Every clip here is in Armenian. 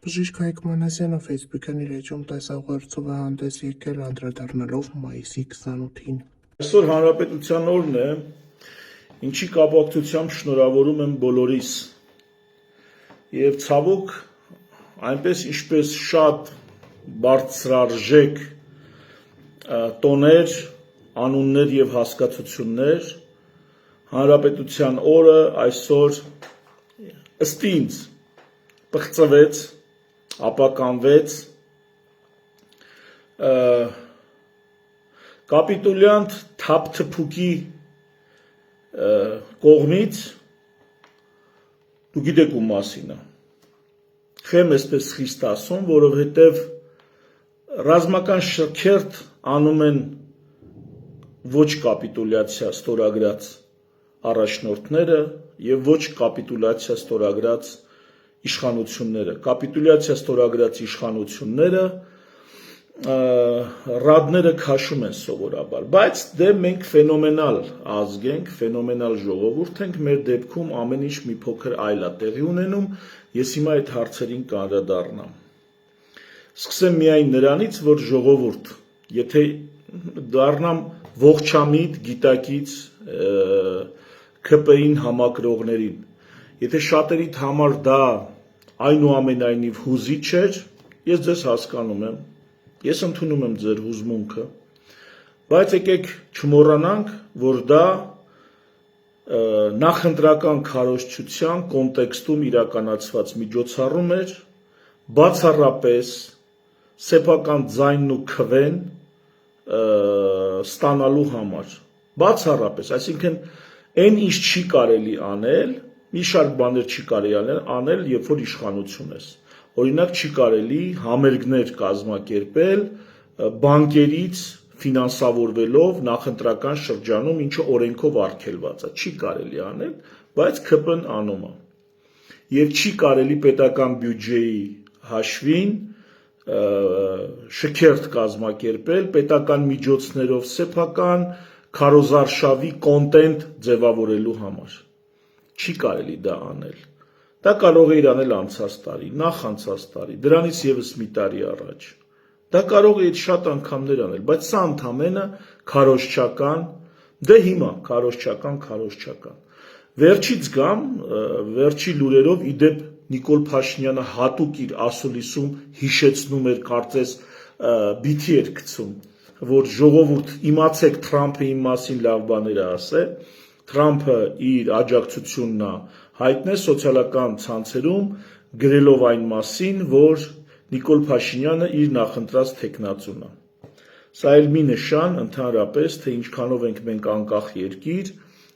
Բժիշկ Հայկ Մանասյանը Facebook-յան իր էջում տեսահաղորդով է հանդես եկել անդրադառնալով մայիսի 28-ին։ Այսօր Հանրապետության օրն է, ինչի կապակցությամբ շնորհավորում եմ բոլորիս։ Եվ ցավոք, այնպես ինչպես շատ բարձրարժեք տոներ, անուններ եւ հասկացություններ, Հանրապետության օրը այսօր ըստ ինձ պղծվեց, ապականվեց կապիտուլյանտ թափթփուկի կողմից, դու գիտեք ում մասին է, խեմ էսպես խիստ ասում, որովհետև ռազմական շքերթ անում են ոչ կապիտուլյացիա ստորագրած առաջնորդները եւ ոչ կապիտուլյացիա ստորագրած իշխանությունները, կապիտուլյացիա ստորագրած իշխանությունները ռադները քաշում են սովորաբար, բայց դե մենք ֆենոմենալ ազգ ենք, ֆենոմենալ ժողովուրդ ենք, մեր դեպքում ամեն ինչ մի փոքր այլ է տեղի ունենում, ես հիմա այդ հարցերին կանդրադառնամ։ Սկսեմ միայն նրանից, որ ժողովուրդ, եթե դառնամ ողջամիտ, գիտակից ՔՊ-ին համակրողներին, եթե շատերիդ համար դա այնուամենայնիվ հուզիչ էր, ես ձեզ հասկանում եմ, ես ընդունում եմ ձեր հուզմունքը, բայց եկեք չմոռանանք, որ դա նախընտրական քարոզչության կոնտեքստում իրականացված միջոցառում էր, բացառապես սեփական ձայնն ու քվեն ստանալու համար, բացառապես, այսինքն այն ինչ չի կարելի անել, մի շարք բաներ չի կարելի անել, երբ որ իշխանություն ես, օրինակ չի կարելի համերգներ կազմակերպել բանկերից ֆինանսավորվելով նախընտրական շրջանում, ինչը օրենքով արգելված է, չի կարելի անել, բայց ՔՊ-ն անում է, եւ չի կարելի պետական բյուջեի հաշվին շքերթ կազմակերպել պետական միջոցներով սեփական քարոզարշավի կոնտենտ ձևավորելու համար, չի կարելի դա անել, դա կարող է անել անցած տարի, նախանցած տարի, դրանից եւս մի տարի առաջ, դա կարող է շատ անգամներ անել, բայց սա ընդամենը քարոզչական, դե հիմա քարոզչական, վերջից գամ, վերջի լուրերով իդեպ Նիկոլ Փաշինյանը հատուկ իր ասուլիսում հիշեցնում էր, կարծես բիթի էր գցում, որ ժողովուրդ իմացեք Թրամփը իմ մասին լավ բաներ է ասել, Թրամփը իր աջակցությունն է հայտնել սոցիալական ցանցերում, գրելով այն մասին, որ Նիկոլ Փաշինյանը իր նախընտրած թեկնածուն է։ Սա էլ մի նշան ընդհանրապես, թե ինչքանով ենք մենք անկախ երկիր,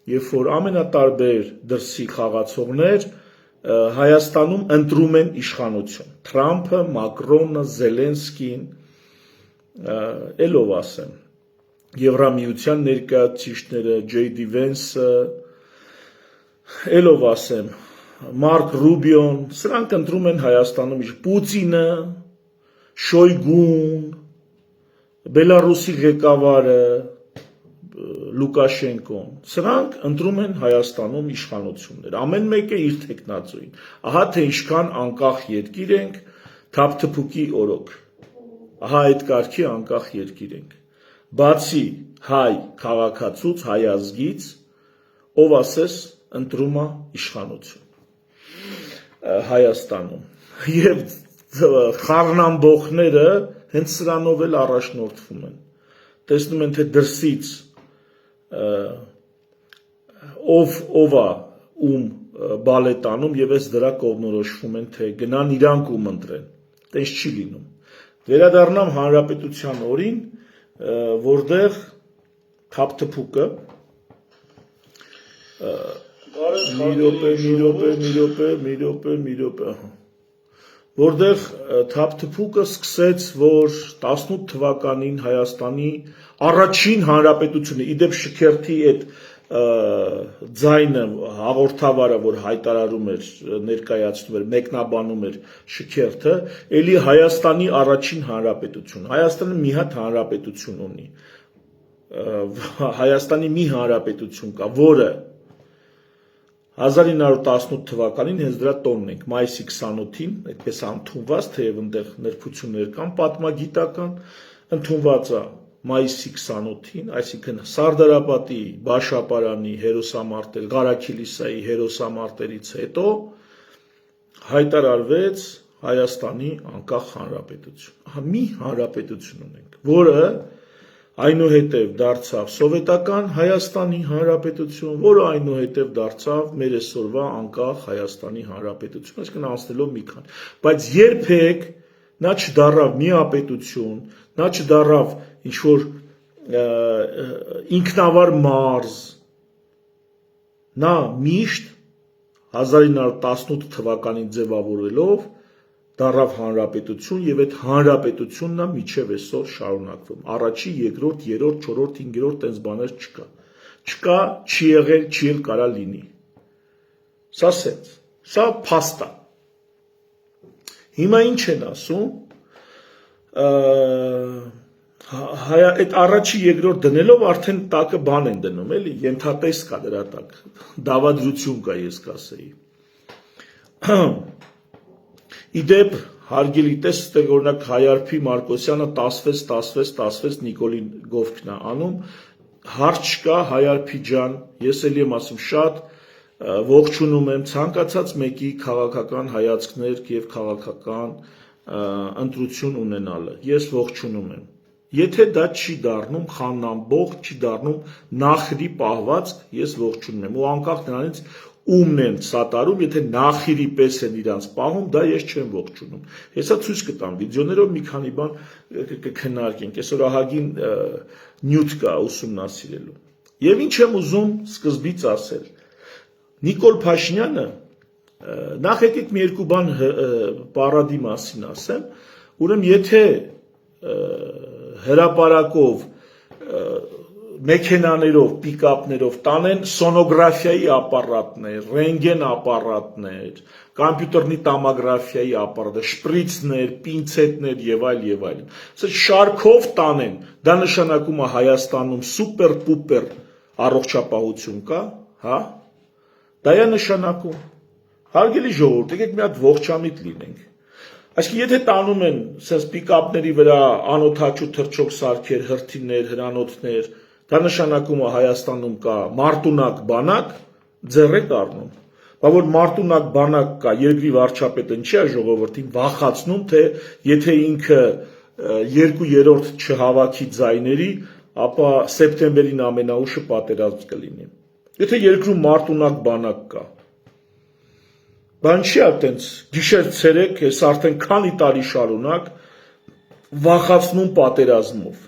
երբ որ ամենատարբեր դրսի խաղացողներ Հայաստանում ընտրում են իշխանություն։ Թրամփը, Մակրոնը, Զելենսկին, ելով ասեմ, Եվրամիության ներկայացուցիչները, Ջեյ Դի Վենսը, ելով ասեմ, Մարկ Ռուբիոն, սրանք ընտրում են Հայաստանում Պուտինը, Շոյգուն, Բելարուսի ղեկավարը, Լուկաշենկոն, սրանք ընտրում են Հայաստանում իշխանություններ, ամեն մեկը իր թեկնածուին, ահա թե ինչքան անկախ երկիր ենք, թափթփուկի օրոք, ահա այդ կարգի անկախ երկիր ենք, բացի հայ քաղաքացուց, հայ ազգից, ով ասես ընտրում է իշխանություն Հայաստանում, եւ խառնամբողները հենց սրանով էլ առաջնորդվում են, տեսնում են, թե դրսից ով է ում բալետանում եւ այս դրա կողմնորոշվում են, թե գնան իրանք ում ընտրեն, տես չի լինում, վերադառնամ Հանրապետության օրին, որտեղ թափթփուկը որտեղ թափթփուկը սկսեց, որ 18 թվականին Հայաստանի առաջին հանրապետությունը, իդեպ շքերթի այդ ձայնը, հաղորդավարը, որ հայտարարում էր, ներկայացնում էր, մեկնաբանում էր շքերթը, էլի Հայաստանի առաջին հանրապետություն, Հայաստանը մի հատ հանրապետություն ունի, Հայաստանի մի հանրապետություն կա, որը 1918 թվականին հենց դրա տոնն ենք, մայիսի 28-ին, այդպես ընդունված, թեև այնտեղ նրբություններ կան պատմագիտական, ընդունված է մայիսի 28-ին, այսինքն Սարդարապետի Բաշապարանի հերոսամարտեր, Ղարաքիլիսայի հերոսամարտերից հետո հայտարարվեց Հայաստանի անկախ հանրապետություն։ Մի հանրապետություն ունենք, որը այնուհետև դարձավ սովետական Հայաստանի հանրապետություն, որը այնուհետև դարձավ մեր այսօրվա անկախ Հայաստանի հանրապետություն, այսինքն անցնելով մի քանի։ Բայց երբեք նա չդառավ միապետություն, նա չդառավ ինչ-որ ինքնավար մարզ, նա միշտ 1918 թվականին ձևավորելով դառավ հանրապետություն եւ այդ հանրապետությունն է միջև այսօր շարունակվում։ Առաջի, երկրորդ, երրորդ, չորրորդ, հինգերորդ տենց բաներ չկա։ Չկա, չի եղել, չի էլ կարա լինի։ Սա սենց, սա փաստ է։ Հիմա ինչ են ասում, այդ առաջի երկրորդ դնելով արդեն տակը բան են դնում, էլի, ենթատես կա դրա տակ, դավադրություն կա, ես կասեի։ Իդեպ հարգելի տեսք օրինակ Հայարփի Մարկոսյանը 16 Նիկոլին Գովքն է անում, հարց չկա Հայարփի ջան, ես էլ եմ ասում շատ ողջունում եմ ցանկացած մեկի քաղաքական հայացքներ եւ քաղաքական ընտրություն ունենալը, ես ողջունում եմ։ Եթե դա չի դառնում խաննամբող, չի դառնում նախրի պահվածք, ես ողջունում եմ։ Ու անկախ նրանից ումն են սատարում, եթե նախիրի պես են իրանց պահում, դա ես չեմ ողջունում։ Հեսա ցույց կտամ վիդեոներով մի քանի բան կքննարկենք։ Այսօր ահագին նյութ կա ուսումնասիրելու։ Եվ ինչ եմ ուզում սկզբից ասել։ Նիկոլ Փաշինյանը նախ եկեք մի երկու բան պարադի մասին ասեմ, ուրեմն եթե հրապարակով մեքենաներով, պիկապներով տանեն սոնոգրաֆիայի ապարատներ, ռենտգեն ապարատներ, կոմպյուտերնի տոմոգրաֆիայի ապարատներ, շպրիցներ, պինցետներ եւ այլն։ Սա շարքով տանեն, դա նշանակում է Հայաստանում սուպեր-պուպեր առողջապահություն կա, հա? Դա է նշանակում։ Հարգելի ժողովուրդ, եկեք մի հատ ողջամիտ լինենք։ Այսինքն եթե տանում են սենց պիկապների վրա անօթաչու թռչող սարքեր, հրթիռներ, հրանոթներ, դա նշանակում է Հայաստանում կա մարտունակ բանակ, ձեռեք առնում։ Բա որ մարտունակ բանակ կա, երկրի վարչապետը ինչի է ժողովրդին վախացնում, թե եթե ինքը 2/3 չհավաքի ձայների, ապա սեպտեմբերին ամենաուշը պատերազմ կլինի։ Եթե երկրում մարտունակ բանակ կա, բան չի այտենց գիշեր ցերեկ, ես արդեն քանի տարի շարունակ վախացնում պատերազմով։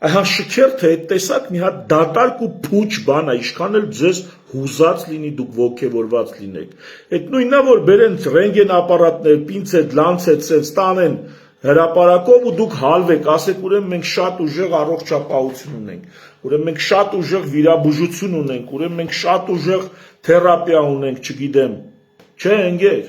Այհա շքերթը այդ տեսակ մի հատ դատարկ ու փուչ բան է, ինչքան էլ ձեզ հուզած լինի, դուք ոգևորված լինեք։ Այդ նույնն է, որ բերեն ռենտգեն ապարատներ, պինցետ, լանցետ, սենց տանեն հրապարակով ու դուք հալվեք, ասեք ուրեմն մենք շատ ուժեղ առողջապահություն ունենք, ուրեմն մենք շատ ուժեղ վիրաբուժություն ունենք, ուրեմն մենք շատ ուժեղ թերապիա ունենք, չգիտեմ, չէ ընկեր,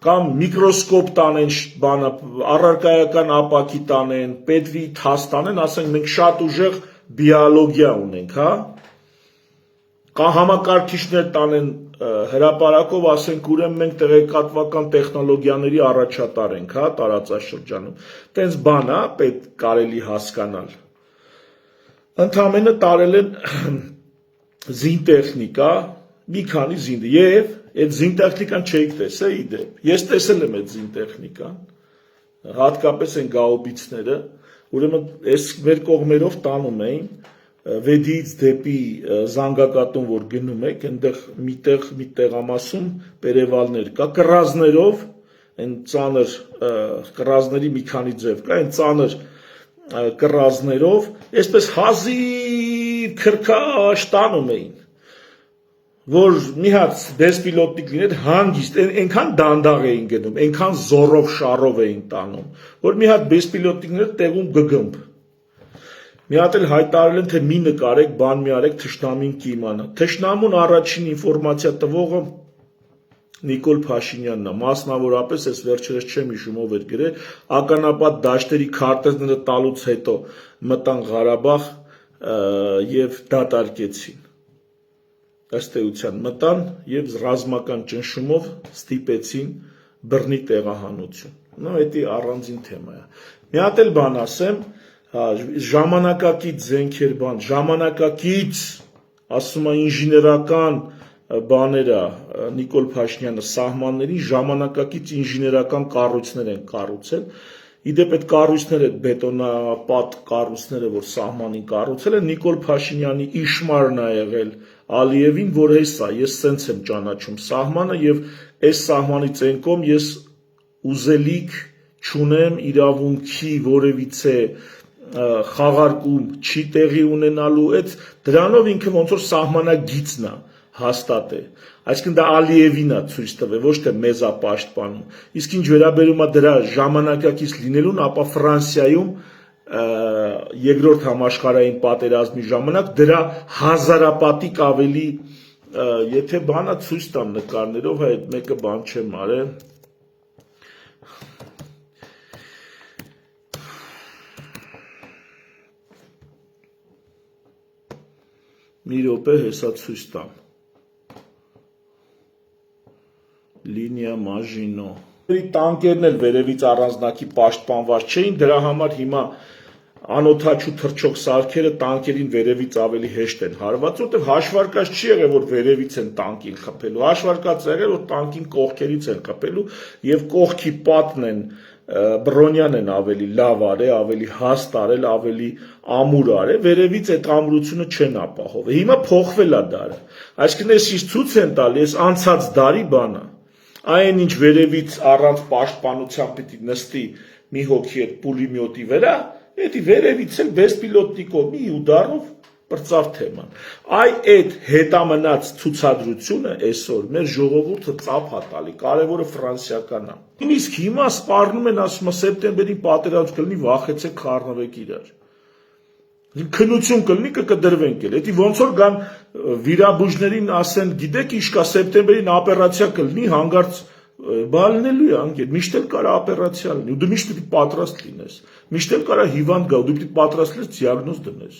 կամ միկրոսկոպ տանեն, բանը առարկայական ապակի տանեն, պետվի թաս տանեն, ասենք մենք շատ ուժեղ բիոլոգիա ունենք, հա? Կամ համակարգիչներ տանեն հրապարակով, ասենք ուրեմն մենք տեղեկատվական տեխնոլոգիաների առաջատար ենք, հա, տարածաշրջանում։ Տենց բան է, պետք կարելի հասկանալ։ Ընդամենը տարել են զինտեխնիկա, մի քանի զինդ, եւ այդ զինտեխնիկան չեք տեսել իդեպ։ Ես տեսել եմ այդ զինտեխնիկան, հատկապես այն գաուբիցները, ուրեմն այս մեր կողմերով տանում էին վեդից դեպի զանգակատուն, որ գնում եք, այնտեղ մի տեղամասում պերևալներ կա, կռազներով, այն ծանր կռազների մի քանի ձև կա, այն ծանր կռազներով, այսպես հազիվ քրքաշ տանում էին, որ մի հատ բեսպիլոտնիկ լիներ հանգիստ, այնքան դանդաղ էին գնում, այնքան զորով շարով էին տանում, որ մի հատ բեսպիլոտնիկներ տեղում գգմբ։ Մի հատ էլ հայտարարել են, թե մի նկարեք, բան մի արեք, թշնամին կիմանա։ Թշնամուն առաջին ինֆորմացիա տվողը Նիկոլ Փաշինյանն է, մասնավորապես այս վերջերս չեմ հիշում ով էր գրել, ականապատ դաշտերի քարտեզները տալուց հետո մտան Ղարաբաղ եւ դատարկեցին։ ըստ էության մտան եւ ռազմական ճնշումով ստիպեցին բռնի տեղահանություն։ Դա առանձին թեմա է։ Մի հատ էլ բան ասեմ, ժամանակակից զենքեր բան, ժամանակակից, ասում է ինժեներական բաները Նիկոլ Փաշինյանը սահմանների ժամանակակից ինժեներական կառույցներ են կառուցել։ Իդեպ այդ կառույցները, բետոնապատ կառույցները, որ սահմանին կառուցել են, Նիկոլ Փաշինյանի իշմարն է եղել Ալիևին, որ հեսա, ես սենց եմ ճանաչում սահմանը եւ այս սահմանի ցենկում ես ուզելիք չունեմ իրավունքի որևիցե խաղարկում չի տեղի ունենալու, այդ դրանով ինքը ոնց որ սահմանագիծն է հաստատ է, այսինքն դա Ալիևին է ցույց տվել, ոչ թե մեզ է պաշտպանում, իսկ ինչ վերաբերում է դրա ժամանակակից լինելուն, ապա Ֆրանսիայում երկրորդ համաշխարհային պատերազմի ժամանակ դրա հազարապատիկ ավելի, եթե բանը ցույց տամ նկարներով, այդ մեկը բան չեմ արել, մի րոպե հեսա ցույց տամ, Լինիա Մաժինո, տանկերն էլ վերևից առանձնակի պաշտպանված չէին, դրա համար հիմա անօթաչու թռչող սարքերը տանկերին վերևից ավելի հեշտ են հարված, որտեղ հաշվարկած չի եղել, որ վերևից են տանկին խփելու, հաշվարկած եղել, որ տանկին կողքերից են խփելու եւ կողքի պատն են Բրոնյան են ավելի լավ արել, ավելի հաստ արել, ավելի ամուր արել, վերևից այդ ամրությունը չեն ապահովել։ Հիմա փոխվել է դարը։ Այսինքն ես ինչ ցույց են տալի, ես անցած դարի բանը։ Այն ինչ վերևից առանց պաշտպանության պիտի նստի մի հոգի այդ պուլիմյոտի վրա, դա վերևից էլ բեսպիլոտնիկով մի ուդարով պրծավ թեման։ Այդ հետամնաց ցուցադրությունը այսօր մեր ժողովուրդը ծափ է տալի, կարևորը ֆրանսիական է։ Իսկ հիմա սպառնում են, ասում է սեպտեմբերին պատերազմ կլինի, վախեցեք, խառնվեք իրար։ Քննություն կլինի, կկդրվենք էլ։ Դա ոնց որ գան վիրաբույժներին ասեն, գիտեք ինչ կա սեպտեմբերին օպերացիա կլինի, հանգարց բալնելու է անգեր, միշտ էլ կարա օպերացիա լինի, ու դու միշտ պիտի պատրաստ լինես։ Միշտ էլ կարա հիվանդ գա, դու պիտի պատրաստ լինես դիագնոզ դնես։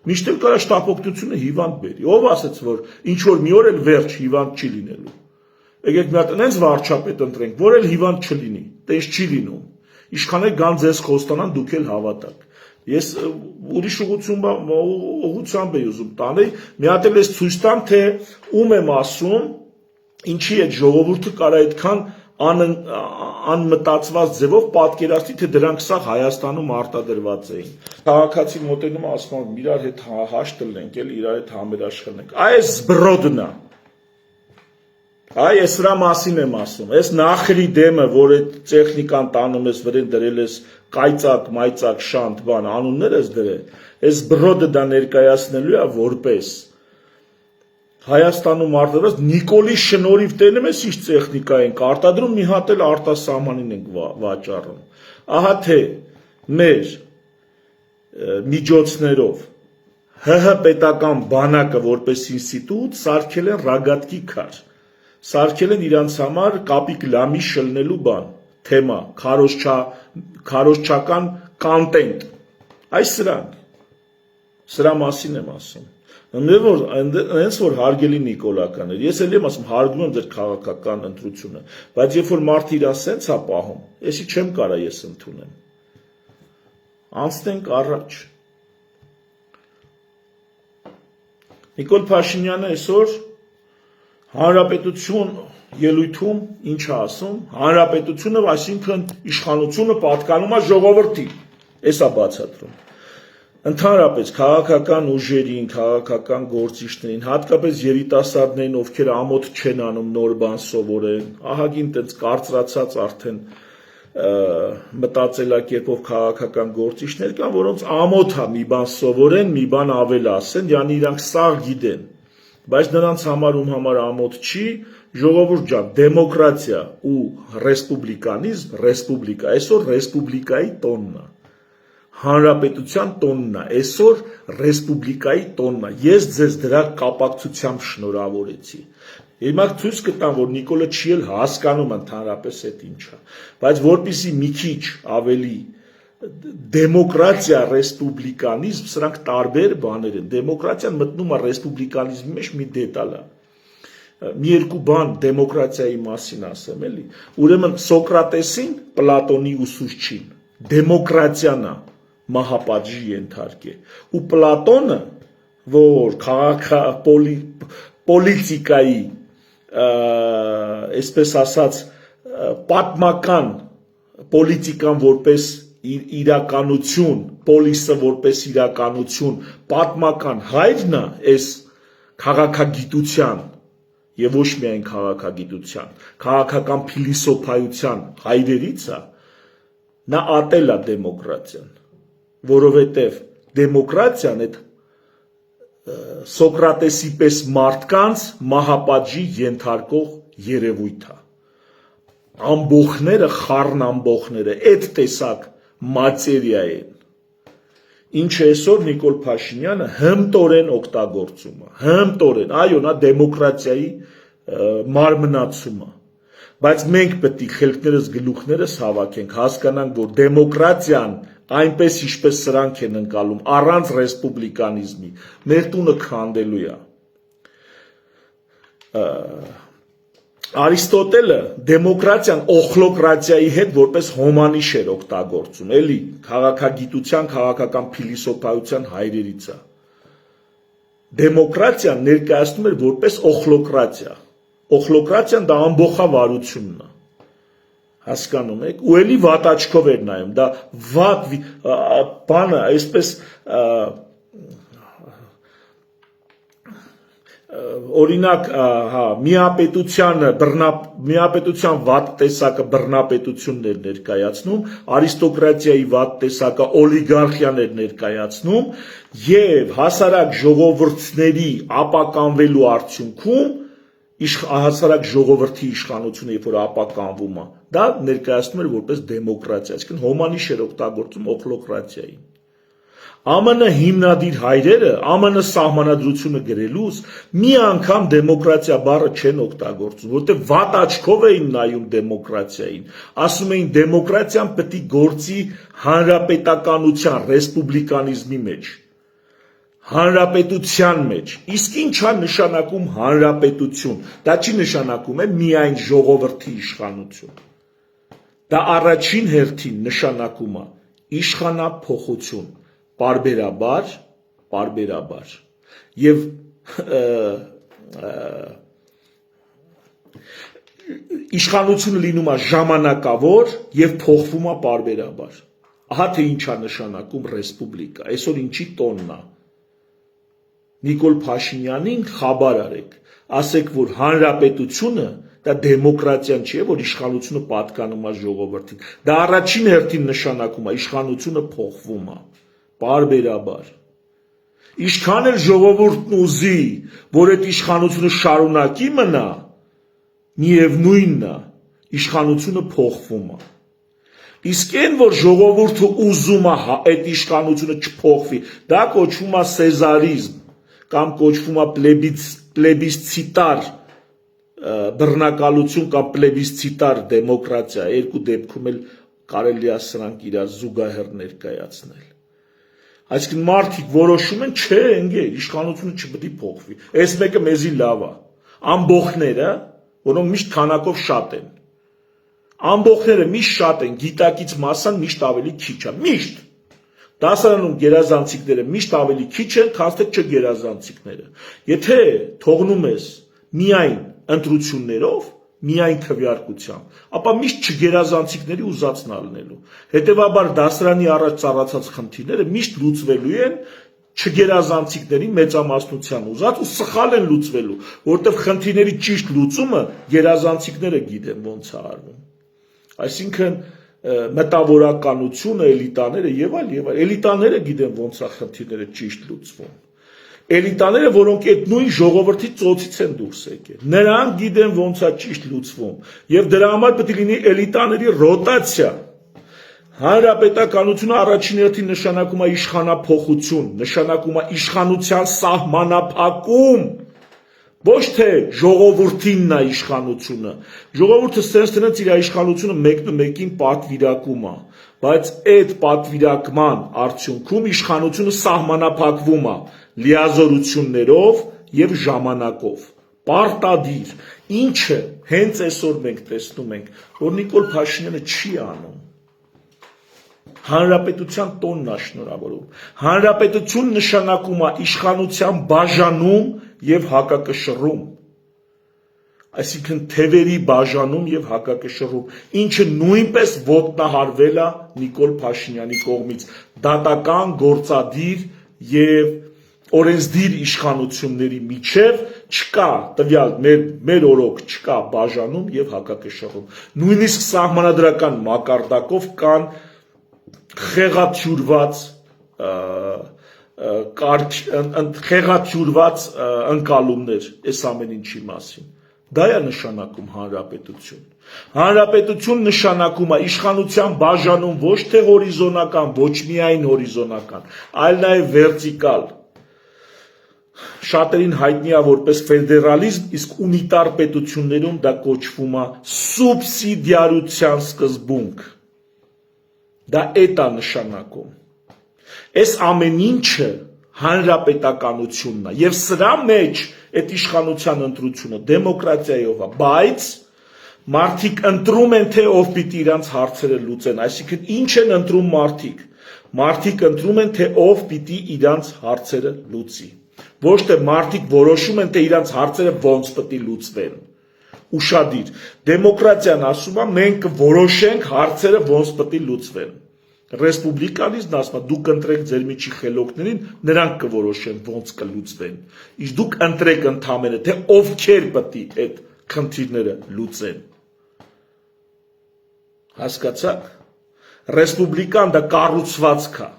Միշտ էլ կարա շտապօգնությունը հիվանդ բերի։ Ով ասեց, որ ինչ որ մի օր էլ վերջ հիվանդ չի լինելու։ Եկեք մի հատ այնպես վարչապետ ընտրենք, որ էլ հիվանդ չլինի, տես չի լինում։ Իշխաններ գան ձեզ խոստանան, դուք էլ հավատաք։ Ես ուրիշ ուղղությամբ եմ ուզում տանել, մի հատ էլ ես ցույց տամ, թե ում եմ ասում, ինչի այդ ժողովուրդը կարա այդքան անմտածված ձևով պատկերացնի, թե դրանք սա Հայաստանում արտադրված էին։ Քաղաքացի մոտենում է, ասում է, իրար հետ հաշտ լենք, էլ իրար հետ համերաշխնենք։ Այս զբրոդն է։ Ես սրա մասին եմ ասում, այս նախրի դեմը, որ այդ տեխնիկան տանում ես վրեն դրել ես կայծակ, մայծակ, շանտ, բան, անուններ ես դրել, այս բրոդը դա ներկայացնելու է որպես Հայաստանում արտադրված Նիկոլի շնորհիվ տենում ես ինչ տեխնիկա ենք արտադրում, մի հատ էլ արտասահմանին ենք վաճառում։ Ահա թե մեր միջոցներով ՀՀ պետական բանակը որպես ինստիտուտ սարքել են ռագատկի քար։ Սարքել են իրանց համար կապիկ լամի շլնելու բան, թեմա, քարոզչական կոնտենտ։ Այս սրա մասին եմ ասում։ Հենց որ հարգելի Նիկոլականներ, ես էլ եմ ասում, հարգում եմ ձեր քաղաքական ընտրությունը, բայց երբ որ մարդը իրան սենց է պահում, եսի չեմ կարա ես ընդունեմ։ Անցնենք առաջ։ Նիկոլ Փաշինյանը այսօր Հանրապետություն ելույթում ինչ է ասում, հանրապետությունը, այսինքն իշխանությունը պատկանում է ժողովրդին, էս է բացատրում։ Ընդհանրապես քաղաքական ուժերին, քաղաքական գործիչներին, հատկապես երիտասարդներին, ովքեր ամոթ չեն անում նոր բան սովորեն, ահագին տենց կարծրացած արդեն մտածելակերպով քաղաքական գործիչներ կան, որոնց ամոթ է մի բան սովորեն, մի բան ավել ասեն, yani իրանք սաղ գիտեն, բայց նրանց համար ում համար ամոթ չի, ժողովուրդ ջան, դեմոկրատիա ու ռեսպուբլիկանիզմ, ռեսպուբլիկա, այսօր ռեսպուբլիկայի տոնն է, հանրապետության տոնն է, այսօր ռեսպուբլիկայի տոնն է, ես ձեզ դրա կապակցությամբ շնորհավորեցի, հիմա ցույց կտամ, որ Նիկոլը չի էլ հասկանում ընդհանրապես այդ ինչա, բայց որպեսզի մի քիչ ավելի դեմոկրատիա, ռեսպուբլիկանիզմ, սրանք տարբեր բաներ են, դեմոկրատիան մտնում է ռեսպուբլիկանիզմի մեջ մի դետալ է, մի երկու բան դեմոկրատիայի մասին ասեմ, էլի։ Ուրեմն Սոկրատեսին Պլատոնի ուսուցչին դեմոկրատիան է մահապատժի ենթարկե։ Ու Պլատոնը, որ պոլիտիկայի, այսպես ասած, պատմական պոլիտիկան որպես իրականություն, պոլիսը որպես իրականություն, պատմական հայրն է այս քաղաքագիտության եւ ոչ միայն քաղաքագիտության, քաղաքական փիլիսոփայության հայրերից է, նա ատել է դեմոկրատիան, որովհետեւ դեմոկրատիան այդ Սոկրատեսի պես մարդկանց մահապատժի ենթարկող երևույթ է։ Ամբողները, խառն ամբողները այդ տեսակ մատերիա են, ինչը այսօր Նիկոլ Փաշինյանը հմտորեն օգտագործում է, հմտորեն, այո, նա դեմոկրատիայի մարմնացում է, բայց մենք պետք է խելքներս գլուխներս հավաքենք, հասկանանք, որ դեմոկրատիան այնպես ինչպես սրանք են ընկալում, առանց ռեսպուբլիկանիզմի, մեր տունը քանդելու է։ Արիստոտելը դեմոկրատիան օխլոկրատիայի հետ որպես հոմանիշ էր օգտագործում, էլի քաղաքագիտության, քաղաքական փիլիսոփայության հայրերից է։ Դեմոկրատիան ներկայացնում էր որպես օխլոկրատիա։ Օխլոկրատիան դա ամբողջավարությունն է։ Հասկանում եք, ու էլի վատ աչքով էր նայում, դա վատ բանը, այսպես օրինակ, հա, միապետության վատ տեսակը բռնապետությունն էր ներկայացնում, արիստոկրատիայի վատ տեսակը օլիգարխիան էր ներկայացնում եւ հասարակ ժողովուրդների ապականվելու արդյունքում հասարակ ժողովրդի իշխանությունը երբ որ ապականվում է, դա ներկայացնում էր որպես դեմոկրատիա, այսինքն հոմանիշ էր օգտագործում օխլոկրատիային։ ԱՄՆ հիմնադիր հայրերը ԱՄՆ սահմանադրությունը գրելուց մի անգամ դեմոկրատիա բառը չեն օգտագործում, որտեղ վատ աչքով էին նայում դեմոկրատիային, ասում էին դեմոկրատիան պետք է գործի հանրապետականության, ռեսպուբլիկանիզմի մեջ, հանրապետության մեջ, իսկ ինչ է նշանակում հանրապետություն, դա չի նշանակում է միայն ժողովրդի իշխանություն, դա առաջին հերթին նշանակում է իշխանափոխություն, պարբերաբար, եւ իշխանությունը լինում է ժամանակավոր եւ փոխվում է պարբերաբար, ահա թե ինչ է նշանակում ռեսպուբլիկա, այսօր ինչի տոնն է, Նիկոլ Փաշինյանին խաբար արեք, ասեք, որ հանրապետությունը դա դեմոկրատիան չի, որ իշխանությունը պատկանում է ժողովրդին, դա առաջին հերթին նշանակում է իշխանությունը փոխվում է, պարբերաբար, ինչքան էլ ժողովուրդն ուզի, որ այդ իշխանությունը շարունակի մնա, միևնույնն է, իշխանությունը փոխվում է, իսկ այն, որ ժողովուրդը ուզում է այդ իշխանությունը չփոխվի, դա կոչվում է սեզարիզմ, կամ կոչվում է պլեբիսցիտար բռնակալություն կամ պլեբիսցիտար դեմոկրատիա, երկու դեպքում էլ կարելի է սրանք իրար զուգահեռ ներկայացնել։ Այսինքն մարդիկ որոշում են, չէ, ընկեր, իշխանությունը չպետք է փոխվի։ Այս մեկը մեզի լավ է։ Ամբողջները, որոնք միշտ քանակով շատ են։ Ամբողջները միշտ շատ են, գիտակից մասսան միշտ ավելի քիչ է, միշտ։ Դասարանում գերազանցիկները միշտ ավելի քիչ են, քան թե չգերազանցիկները։ Եթե թողնում ես միայն ընտրություններով, միայն քվեարկությամբ, ապա միշտ չգերազանցիկների ուզածն ալնելու։ Հետևաբար դասարանի առաջ ծառացած խնդիրները միշտ լուծվելու են չգերազանցիկների մեծամասնության ուզած ու սխալ են լուծվելու, որտեղ խնդիրների ճիշտ լուծումը գերազանցիկները գիտեն ոնց է արվում։ Այսինքն մտավորականությունը, էլիտաները եւ այլ, էլիտաները գիտեն ոնց է խնդիրները ճիշտ լուծվում։ Էլիտաները, որոնք այդ նույն ժողովրդի ծոցից են դուրս եկել, նրանք գիտեն ոնց է ճիշտ լուծվում, եւ դրա համար պետք է լինի էլիտաների ռոտացիա։ Հանրապետականությունը առաջին հերթին նշանակում է իշխանափոխություն, նշանակում է իշխանության սահմանափակում, ոչ թե ժողովրդինն է իշխանությունը, ժողովուրդը սենց իր իշխանությունը մեկին պատվիրակում է, բայց այդ պատվիրակման արդյունքում իշխանությունը սահմանափակվում է լիազորություններով եւ ժամանակով, պարտադիր, ինչը հենց այսօր մենք տեսնում ենք, որ Նիկոլ Փաշինյանը չի անում։ Հանրապետության տոնն է շնորհավորում։ Հանրապետություն նշանակում է իշխանության բաժանում եւ հակակշռում։ Այսինքն թևերի բաժանում եւ հակակշռում, ինչը նույնպես ոտնահարվել է Նիկոլ Փաշինյանի կողմից դատական, գործադիր եւ օրենսդիր իշխանությունների միջև չկա տվյալ մեր օրոք չկա բաժանում եւ հակակշռում։ Նույնիսկ սահմանադրական մակարդակով կան խեղաթյուրված ընկալումներ այս ամեն ինչի մասին։ Դա է նշանակում հանրապետություն։ Հանրապետություն նշանակում է իշխանության բաժանում ոչ թե հորիզոնական, ոչ միայն հորիզոնական, այլ նաև վերտիկալ։ Շատերին հայտնի է որպես ֆեդերալիզմ, իսկ ունիտար պետություններում դա կոչվում է սուբսիդիարության սկզբունք։ Դա էդ է նշանակում։ Այս ամեն ինչը հանրապետականությունն է եւ սրա մեջ այդ իշխանության ընտրությունը դեմոկրատիայով է, բայց մարդիկ ընտրում են թե ով պիտի իրանց հարցերը լուծեն, այսինքն ինչ են ընտրում մարդիկ։ Մարդիկ ընտրում են թե ով պիտի իրանց հարցերը լուծի։ Ոչ թե մարդիկ որոշում են թե իրանց հարցերը ոնց պիտի լուծվեն։ Ուշադիր, դեմոկրատիան ասում է մենք կորոշենք հարցերը ոնց պիտի լուծվեն։ Ռեսպուբլիկանիզմն ասում է դուք ընտրեք ձեր միջի խելոքներին, նրանք կորոշեն ոնց կլուծվեն։ Իսկ դուք ընտրեք ընդամենը թե ովքեր պիտի այդ խնդիրները լուծեն։ Հասկացաք։ Ռեսպուբլիկան դա կառուցվածք է,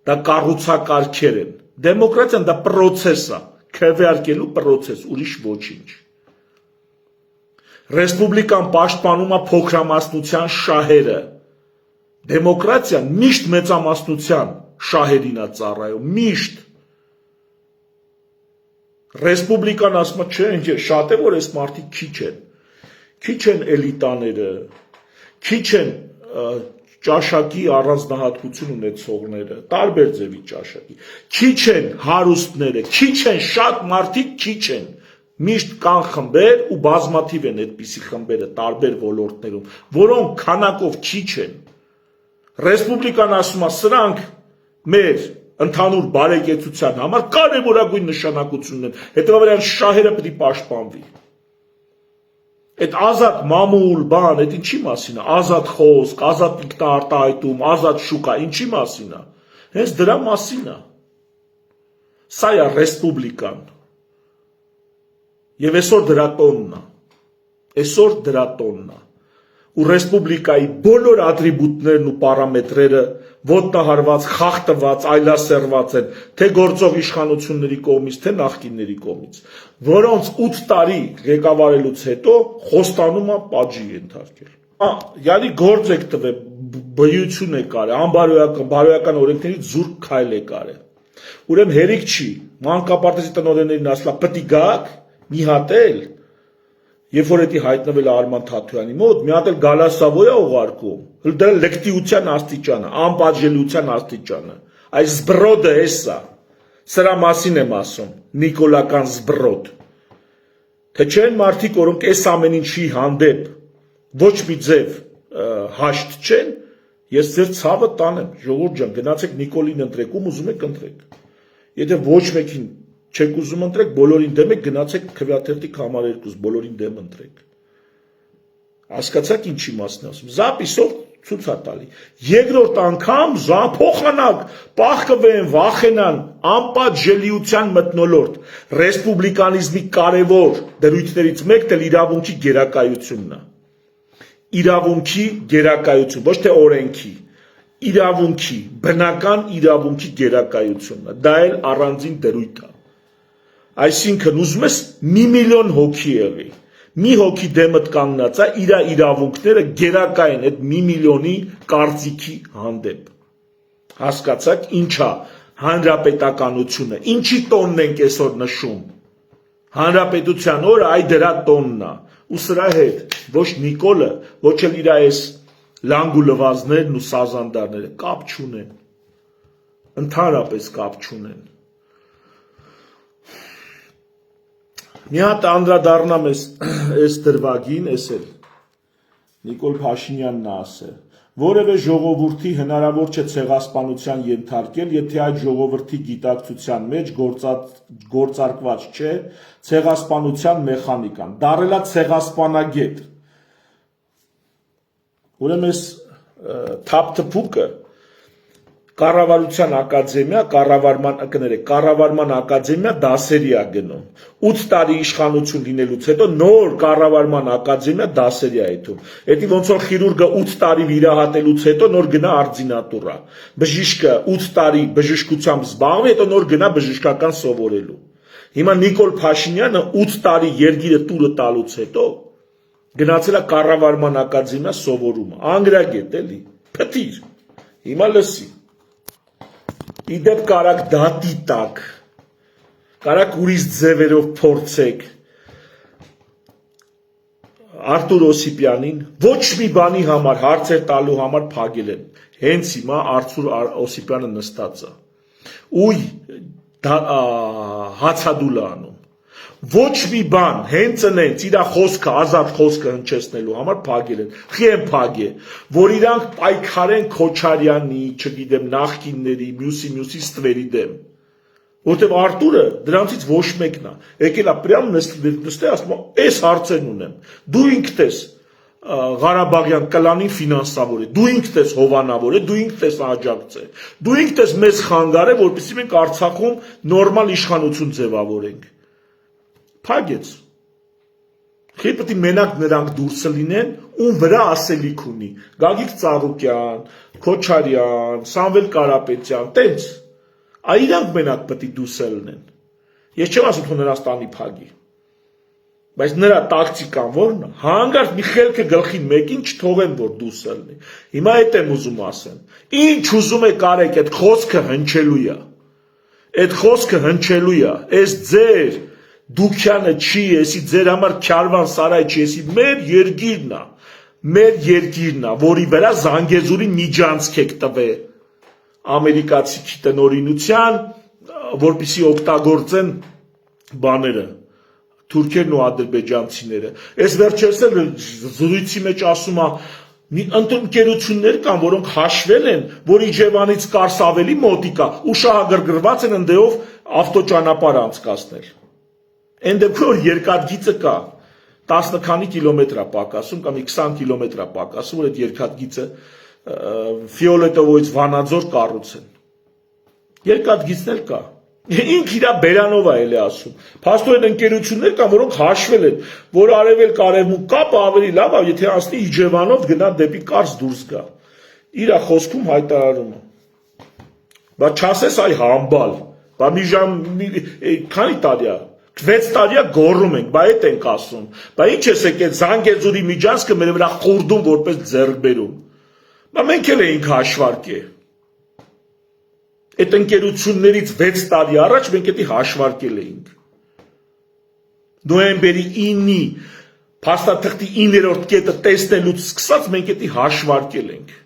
դա կառուցակարգեր են։ Դեմոկրատիան դա պրոցես է, քվեարկելու պրոցես, ուրիշ ոչինչ։ Ռեսպուբլիկան պաշտպանում է փոքրամասնության շահերը։ Դեմոկրատիան միշտ մեծամասնության շահերին է ծառայում, միշտ։ Ռեսպուբլիկան ասում է, չէ, ինչ է, շատ է, որ այս մարդիկ քիչ են էլիտաները, քիչ են ճաշակի առանձնահատկություն ունեցողները, տարբեր ձևի ճաշակի, քիչ են հարուստները, քիչ են, շատ մարդիկ քիչ են, միշտ կան խմբեր ու բազմաթիվ են այդպիսի խմբերը տարբեր ոլորտներում, որոնք քանակով քիչ են։ Ռեսպուբլիկան ասում է, սրանք մեր ընդհանուր բարեկեցության համար կարևորագույն նշանակություն ունեն, հետևաբար շահերը պետք է պաշտպանվի։ Այդ ազատ մամուլ բան, այդ ինչի մասին է, ազատ խոսք, ազատ ինքնաարտահայտում, ազատ շուկա, ինչի մասին է, հենց դրա մասին է։ Սա է ռեսպուբլիկան։ Եվ այսօր դրա տոնն է, այսօր դրա տոնն է։ Ու ռեսպուբլիկայի բոլոր ատրիբուտներն ու պարամետրերը ոտնահարված, խախտված, այլասերված են, թե գործող իշխանությունների կողմից, թե նախկինների կողմից, որոնց 8 տարի ղեկավարելուց հետո խոստանում է պատժի ենթարկել։ Յանի գործ եք տվել, բյություն է կարել, բարոյական օրենքներից զուրկ քայլ է կարել։ Ուրեմն հերիք չի, մանկապարտեզի տնօրեններին ասලා պետք է գաք, մի հատ էլ, երբ որ էդի հայտնվել Արման Թաթոյանի մոտ, մի հատ էլ գալասավոյ է ուղարկում, դրա լեկտիության աստիճանը, անպատժելիության աստիճանը, այս զբրոդը էսա, սրա մասին եմ ասում, նիկոլական զբրոդ, թե չեն մարդիկ, որոնք այս ամեն ինչի հանդեպ ոչ մի ձև հաշտ չեն, ես ձեր ցավը տանեմ, ժողովուրդ ջան, գնացեք Նիկոլին ընտրեք, ում ուզում եք ընտրեք, եթե ոչ մեկին չեք ուզում ընտրեք, բոլորին դեմ եք, գնացեք քվեաթերթի համար 2, բոլորին դեմ ընտրեք։ Հասկացաք ինչի մասն ասում։ Զապիսով ցույց է տալի։ Երկրորդ անգամ փոխանակ, պահկվեն, վախենան, անպատժելիության մթնոլորտ։ Ռեսպուբլիկանիզմի կարևոր դրույթներից մեկն էլ իրավունքի գերակայությունն է։ Իրավունքի գերակայություն, ոչ թե օրենքի, իրավունքի, բնական իրավունքի գերակայությունն է։ Դա էլ առանձին դրույթ է։ Այսինքն ուզում ես 1 միլիոն հոգի եղի, մի հոգի դեմդ կանգնած է, իր իրավունքները գերակայ են այդ 1 միլիոնի կարծիքի հանդեպ։ Հասկացաք ինչա հանրապետականությունը, ինչի տոնն ենք այսօր նշում։ Հանրապետության օրը այ դրա տոնն է։ Ու սրա հետ ոչ Նիկոլը, ոչ էլ իր այս լանգ ու լվազներն ու սազանդարները կապ չունեն։ Ընդհանրապես կապ չունեն։ Մի հատ անդրադառնամ այս դրվագին, էս էլ Նիկոլ Փաշինյանն ասել, որևէ ժողովրդի հնարավոր չէ ցեղասպանության ենթարկել, եթե այդ ժողովրդի գիտակցության մեջ գործարկված չէ ցեղասպանության մեխանիկան, դարելա ցեղասպանագետ։ Ուրեմն այս թափթփուկը Կառավարության ակադեմիա, կառավարման ակադեմիա դասերի է գնում։ 8 տարի իշխանություն լինելուց հետո նոր կառավարման ակադեմիա դասերի է եթում։ Էդի ոնց որ խիրուրգը 8 տարի վիրահատելուց հետո նոր գնա արձինատուրա։ Բժիշկը 8 տարի բժշկությամբ զբաղվի, հետո նոր գնա բժշկական սովորելու։ Հիմա Նիկոլ Փաշինյանը 8 տարի երգիրը տուրը տալուց հետո գնացել է կառավարման ակադեմիա սովորում։ Անգրագետ էլի, փթիր։ Հիմա լսի։ Իդեպ կարակ դատի տակ, կարակ ուրիշ ձևերով փորձեք Արտուր Օսիպյանին ոչ մի բանի համար հարցեր տալու համար փագել են։ Հենց հիմա Արտուր Օսիպյանը նստած է։ Ուй հացադուլ է անում։ Ոչ մի բան, հենց նենց իր խոսքը, ազատ խոսքը հնչեցնելու համար փագել են։ Խի են փագե, որ իրանք պայքարեն Քոչարյանի, չգիտեմ, նախկինների, մյուսի ստվերի դեմ։ Որտեվ Արտուրը դրանցից ոչ մեկն է։ Եկել է պրյամ նստել, ասում է, «Էս հարցերն ունեմ»։ Դու ինքդ ես Ղարաբաղյան կլանին ֆինանսավորել, դու ինքդ ես հովանավորել, դու ինքդ ես աջակցել, դու ինքդ ես մեզ խանգարել, որպեսզի մենք Արցախում նորմալ իշխանություն ձևավորենք։ Փագեց։ Խի պետք է մենակ նրանք դուրսը լինեն, ում վրա ասելիք ունի։ Գագիկ Ծառուկյան, Քոչարյան, Սամվել Կարապետյան, տենց։ Իրանք մենակ պետք է դուրսը լինեն։ Ես չեմ ասում, թե նրանց տանի փագի։ Բայց նրա տակտիկան ո՞րն է։ Հանգարտ մի խելքը գլխին մեկին չթողեն, որ դուրսը լինի։ Հիմա այդ եմ ուզում ասեմ։ Ինչ ուզում եք արեք, այդ խոսքը հնչելու է։ Այդ խոսքը հնչելու է։ Այս ձեր Դուքյանը չի, եսի ձեր համար Քյարվան Սարայ չի, եսի մեր երկիրն է, որի վրա Զանգեզուրի միջանցք եք տվել ամերիկացի տնօրինության, որպեսզի օգտագործեն բաները, թուրքերն ու ադրբեջանցիները։ Այս վերջերս զրույցի մեջ ասում է, մի ընկերություններ կան, որոնք հաշվել են, որ Իջևանից Կարս ավելի մոտիկ է, ու շահագրգռված են ընդեով ավտոճանապարհ անցկացնել։ Այն դեպքում որ երկաթգիծը կա 10 քանի կիլոմետր է պակասում կամ 20 կիլոմետր է պակասում, որ այդ երկաթգիծը Ֆիոլետովոյից Վանաձոր կառուցեն։ Երկաթգիծն էլ կա։ Ինք իր բերանով է էլի ասում։ Փաստորեն ընկերություններ կան, որոնք հաշվել են, որ արևելք արևմուտք կապը ավելի լավ է, եթե անցնի Իջևանով գնա դեպի Կարս դուրս գա։ Իր խոսքում հայտարարում է։ Բայց չասես այ համբալ։ Բա մի ժամ քանի տարի է։ 6 տարի է գոռում ենք, բա այդ ենք ասում։ Բա ինչ ես եկել Զանգեզուրի միջանցքը մեր վրա խորդում որպես ձեռքբերում։ Բա մենք էլ էինք հաշվարկել։ Այդ ընկերություններից 6 տարի առաջ մենք դա հաշվարկել էինք։ Նոյեմբերի 9-ի փաստաթղթի 9-րդ կետը տեսնելուց սկսած մենք դա հաշվարկել ենք։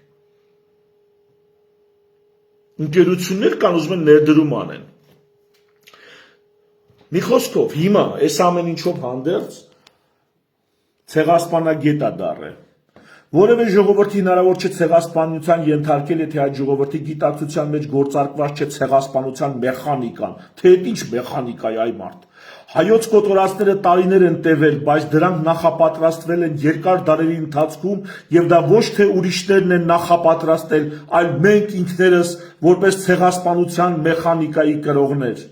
Ընկերություններ կան ուզում են ներդրում անեն։ Մի խոսքով, հիմա այս ամեն ինչով հանդերձ ցեղասպանագետ է դառը։ Որևէ ժողովրդի հնարավոր չէ ցեղասպանության ենթարկել, եթե այդ ժողովրդի գիտակցության մեջ գործարկված չէ ցեղասպանության մեխանիկան, թե այդ ինչ մեխանիկա է այ մարդ։ Հայոց կոտորածները տարիներ են տևել, բայց դրանք նախապատրաստվել են երկար դարերի ընթացքում եւ դա ոչ թե ուրիշներն են նախապատրաստել, այլ մենք ինքներս որպես ցեղասպանության մեխանիկայի կրողներ։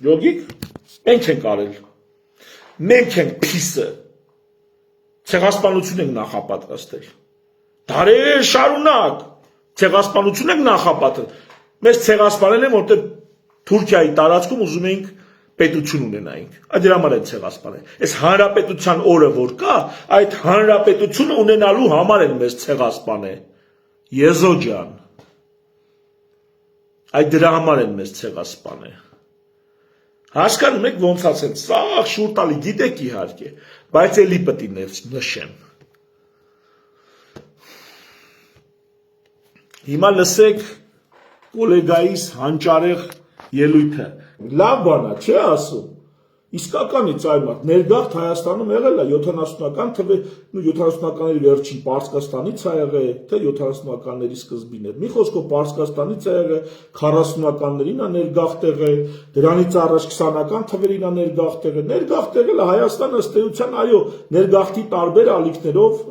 Լոգիկ, մենք ենք արել, մենք ենք փիսը, ցեղասպանություն ենք նախապատրաստել, դարեր շարունակ, ցեղասպանություն ենք նախապատրաստել, մեզ ցեղասպանել են, որտեղ Թուրքիայի տարածքում ուզում էինք պետություն ունենայինք, այդ դրա համար են ցեղասպանել, այս հանրապետության օրը որ կա, այդ հանրապետությունը ունենալու համար են մեզ ցեղասպանել, Եզո ջան, այդ դրա համար են մեզ ցեղասպանել։ Հասկանում եք ոնց ասել, սաղ շուր տալի, գիտեք իհարկե, բայց էլի պետք է նշեմ։ Հիմա լսեք կոլեգայիս հանճարեղ ելույթը։ Լավ բան է, չէ՞ ասում։ Իսկականից այլ մարդ, ներգաղթ Հայաստանում եղել է 70-ական թվեր, 70-ականների վերջին Պարսկաստանից ա եղել, թե 70-ականների սկզբին էր։ Մի խոսքով Պարսկաստանից ա եղել, 40-ականներին ա ներգաղթ եղել, դրանից առաջ 20-ական թվերին ա ներգաղթ եղել։ Ներգաղթ եղել է Հայաստանը ըստ էության, այո, ներգաղթի տարբեր ալիքներով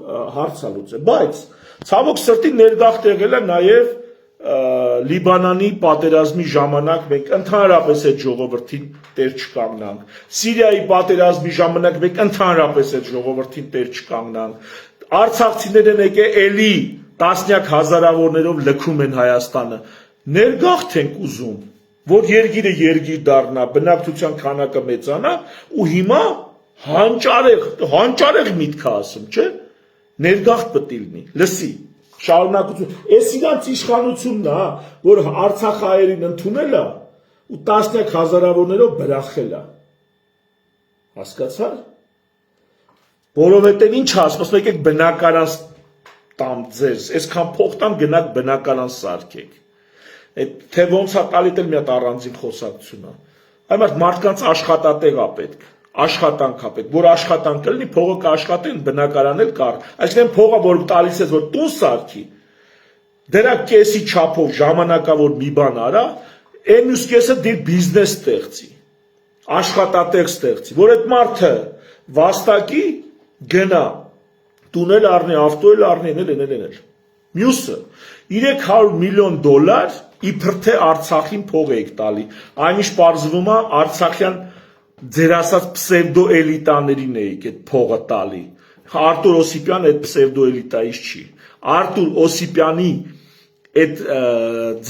հարց ա լուծել, բայց ցավոք սրտի ներգաղթ եղել է նաև Լիբանանի պատերազմի ժամանակ մենք ընդհանրապես այդ ժողովրդին տեր չկանգնանք, Սիրիայի պատերազմի ժամանակ մենք ընդհանրապես այդ ժողովրդին տեր չկանգնանք, արցախցիները եկե էլի տասնյակ հազարավորներով լքում են Հայաստանը, ներգաղթ ենք ուզում, որ երգիրը երգիր դառնա, բնակչության քանակը մեծանա ու հիմա հանճարեղ միտք ասում, չէ՞, ներգաղթ պետք է լինի, լսի շարունակություն, այս իրանց իշխանությունն է, որ Արցախահայերին ընդունել է ու տասնյակ հազարավորներով բրախել է, հասկացա՞ր, որովհետև ինչ ասում, եկեք բնակարան տամ ձեզ, այսքան փող տամ գնաք բնակարան սարքեք, թե ոնց է տալիտ էլ մի հատ առանձին խոսակցություն է, այդ մարդկանց աշխատատեղ է պետք, աշխատանք է պետք, որ աշխատանք լինի, փողը կաշխատեն, բնակարան էլ կար, այսինքն փողը, որ տալիս ես, որ տուն սարքի, դրա կեսի չափով ժամանակավոր մի բան արա, այն մյուս կեսը դիր բիզնես ստեղծի, աշխատատեղ ստեղծի, որ այդ մարդը վաստակի գնա, տուն էլ առնի, ավտո էլ առնի, էնել, մյուսը, 300 միլիոն դոլար իբր թե Արցախին փող եք տալի, այնիշ պարզվում է Արցախյան ձեր ասած պսևդո էլիտաներին էիք այդ փողը տալի, Արտուր Օսիպյանը այդ պսևդո էլիտայից չի, Արտուր Օսիպյանի այդ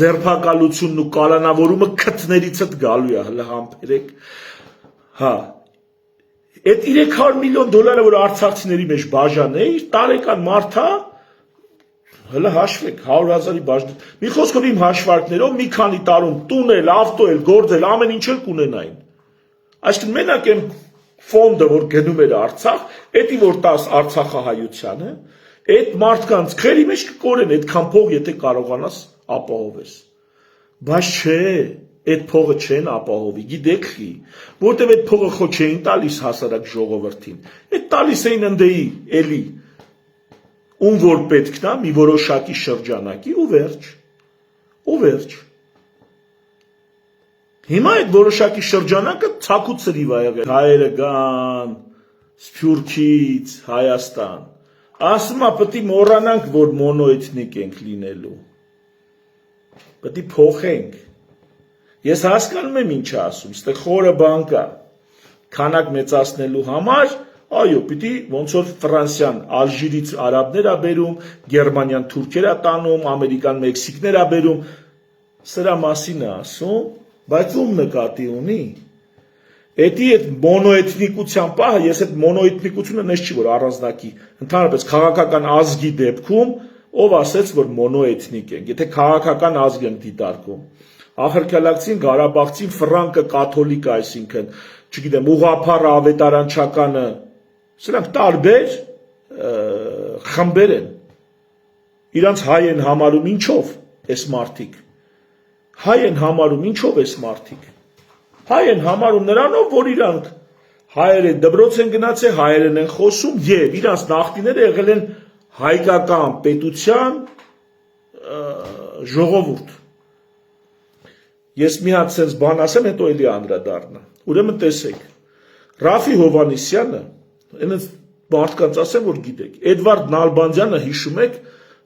ձերբակալությունն ու կալանավորումը քթներիցդ գալու է, հլը համբերեք, հա, այդ 300 միլիոն դոլարը, որ արցախցիների մեջ բաժան է, տարեկան մարդա, հլը հաշվեք, 100,000-ի բաժան, մի խոսքով իմ հաշվարկներով մի քանի տարում տուն էլ, ավտո էլ, գործ էլ, ամեն ինչ էլ կունենային, այսինքն մենակ այն ֆոնդը, որ գնում էր Արցախ, էդի որ տաս Արցախահայությանը, այդ մարդկանց քերի մեջ կկորեն այդքան փող, եթե կարողանաս ապահովես, բայց չէ, այդ փողը չեն ապահովի, գիտեք խի, որտև այդ փողը խո չէին տալիս հասարակ ժողովրդին, այդ տալիս էին ընդեի, էլի, ում որ պետքն է, մի որոշակի շրջանակի ու վերջ, Հիմա այդ որոշակի շրջանակը ցակուց սրիվ ա եղել, հայերը գան, Սփյուռքից, Հայաստան, ասում ա պետք է մոռանանք, որ մոնոէթնիկ ենք լինելու, պետք է փոխենք, ես հասկանում եմ ինչ ասում, ստեղ խորը բան կա, քանակ մեծացնելու համար, այո, պիտի ոնց որ Ֆրանսիան Ալժիրից արաբներ ա բերում, Գերմանիան թուրքեր ա տանում, Ամերիկան մեքսիկներ ա բերում, սրա մասին ա ասում, բայց ում նկատի ունի, էդի այդ մոնոէթնիկության պահը, ես այդ մոնոէթնիկությունը նես չի, որ առանձնակի, ընդհանրապես քաղաքական ազգի դեպքում, ով ասեց, որ մոնոէթնիկ ենք, եթե քաղաքական ազգ ենք դիտարկում, ախրքալակցին, Ղարաբաղցին, ֆրանկը, կաթոլիկը, այսինքն, չգիտեմ, ուղղափառը, ավետարանչականը, սրանք տարբեր խմբեր են, իրանց հայ են համարում ինչով այս մարդիկ, հայ են համարում ինչով այս մարդիկ, հայ են համարում նրանով, որ իրանք հայերեն դպրոց են գնացել, հայերեն են խոսում և իրանց նախնիները եղել են հայկական պետության ժողովուրդ, ես մի հատ սենց բան ասեմ, հետո էլի անդրադառնամ, ուրեմն տեսեք, Ռաֆի Հովհաննիսյանը, այնց մարդկանց ասեմ, որ գիտեք, Էդվարդ Նալբանդյանը հիշում եք,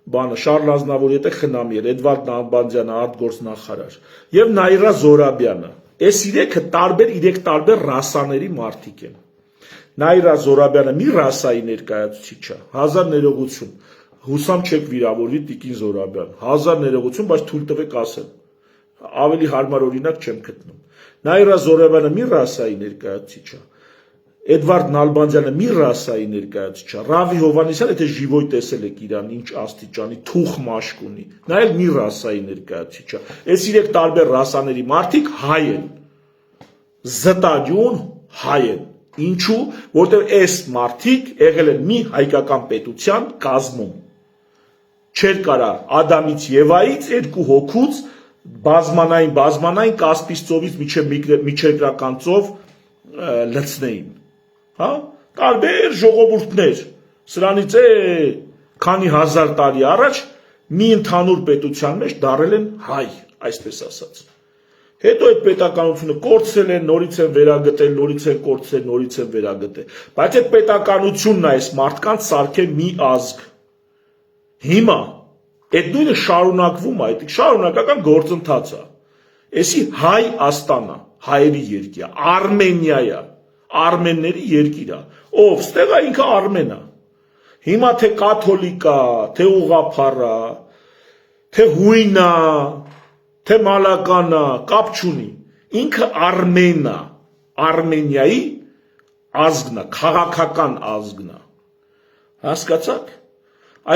բանը Շարլ Ազնավուրի հետ խնամի էր, Էդվարդ Նալբանդյանը արտգործնախարար եւ Նաիրա Զորաբյանը, այս երեք տարբեր ռասաների մարդիկ են, Նաիրա Զորաբյանը մի ռասայի ներկայացուցիչ է, 1000 ներողություն, հուսամ չեք վիրավորվի Տիկին Զորաբյան, 1000 ներողություն, բայց թույլ տվեք ասեմ, ավելի հարմար օրինակ չեմ գտնում, Նաիրա Զորաբյանը մի ռասայի ներկայացուցիչ է, Էդվարդ Նալբանդյանը մի ռասայի ներկայացուցիչ է, Ռավի Հովհաննիսյանը, եթե ժիվոյ տեսել եք իրան, ինչ աստիճանի, թուխ մաշկ ունի, նա էլ մի ռասայի ներկայացուցիչ է, այս 3 տարբեր ռասաների մարդիկ հայ են, զտագյուն հայ են, ինչու, որտեղ այս մարդիկ եղել են մի հայկական պետության կազմում, չեր կարա Ադամից Եվայից, 2 հոգուց, բազմանային, Կասպից ծովից միջերկրական ծով, լցնեին, հա, տարբեր ժողովուրդներ, սրանից քանի հազար տարի առաջ մի ընդհանուր պետության մեջ դարել են հայ, այսպես ասած։ Հետո այդ պետականությունը կորցրել են, նորից են վերագտել, նորից են կորցրել, նորից են վերագտել։ Բայց այդ պետականությունն է այս մարդկանց սարքել մի ազգ։ Հիմա այդ նույնը շարունակվում է, այդ շարունակական գործընթաց է։ Էսի հայ Աստանա, հայերի երկիր է, Արմենիա է, արմենների երկիր է։ Ով ստեղ է ինքը Արմեն է։ Հիմա թե կաթոլիկ է, թե ուղղափառ է, թե հույն է, թե մալական է, կապ չունի։ Ինքը Արմեն է, Արմենիայի ազգն է, քաղաքական ազգն է։ Հասկացաք։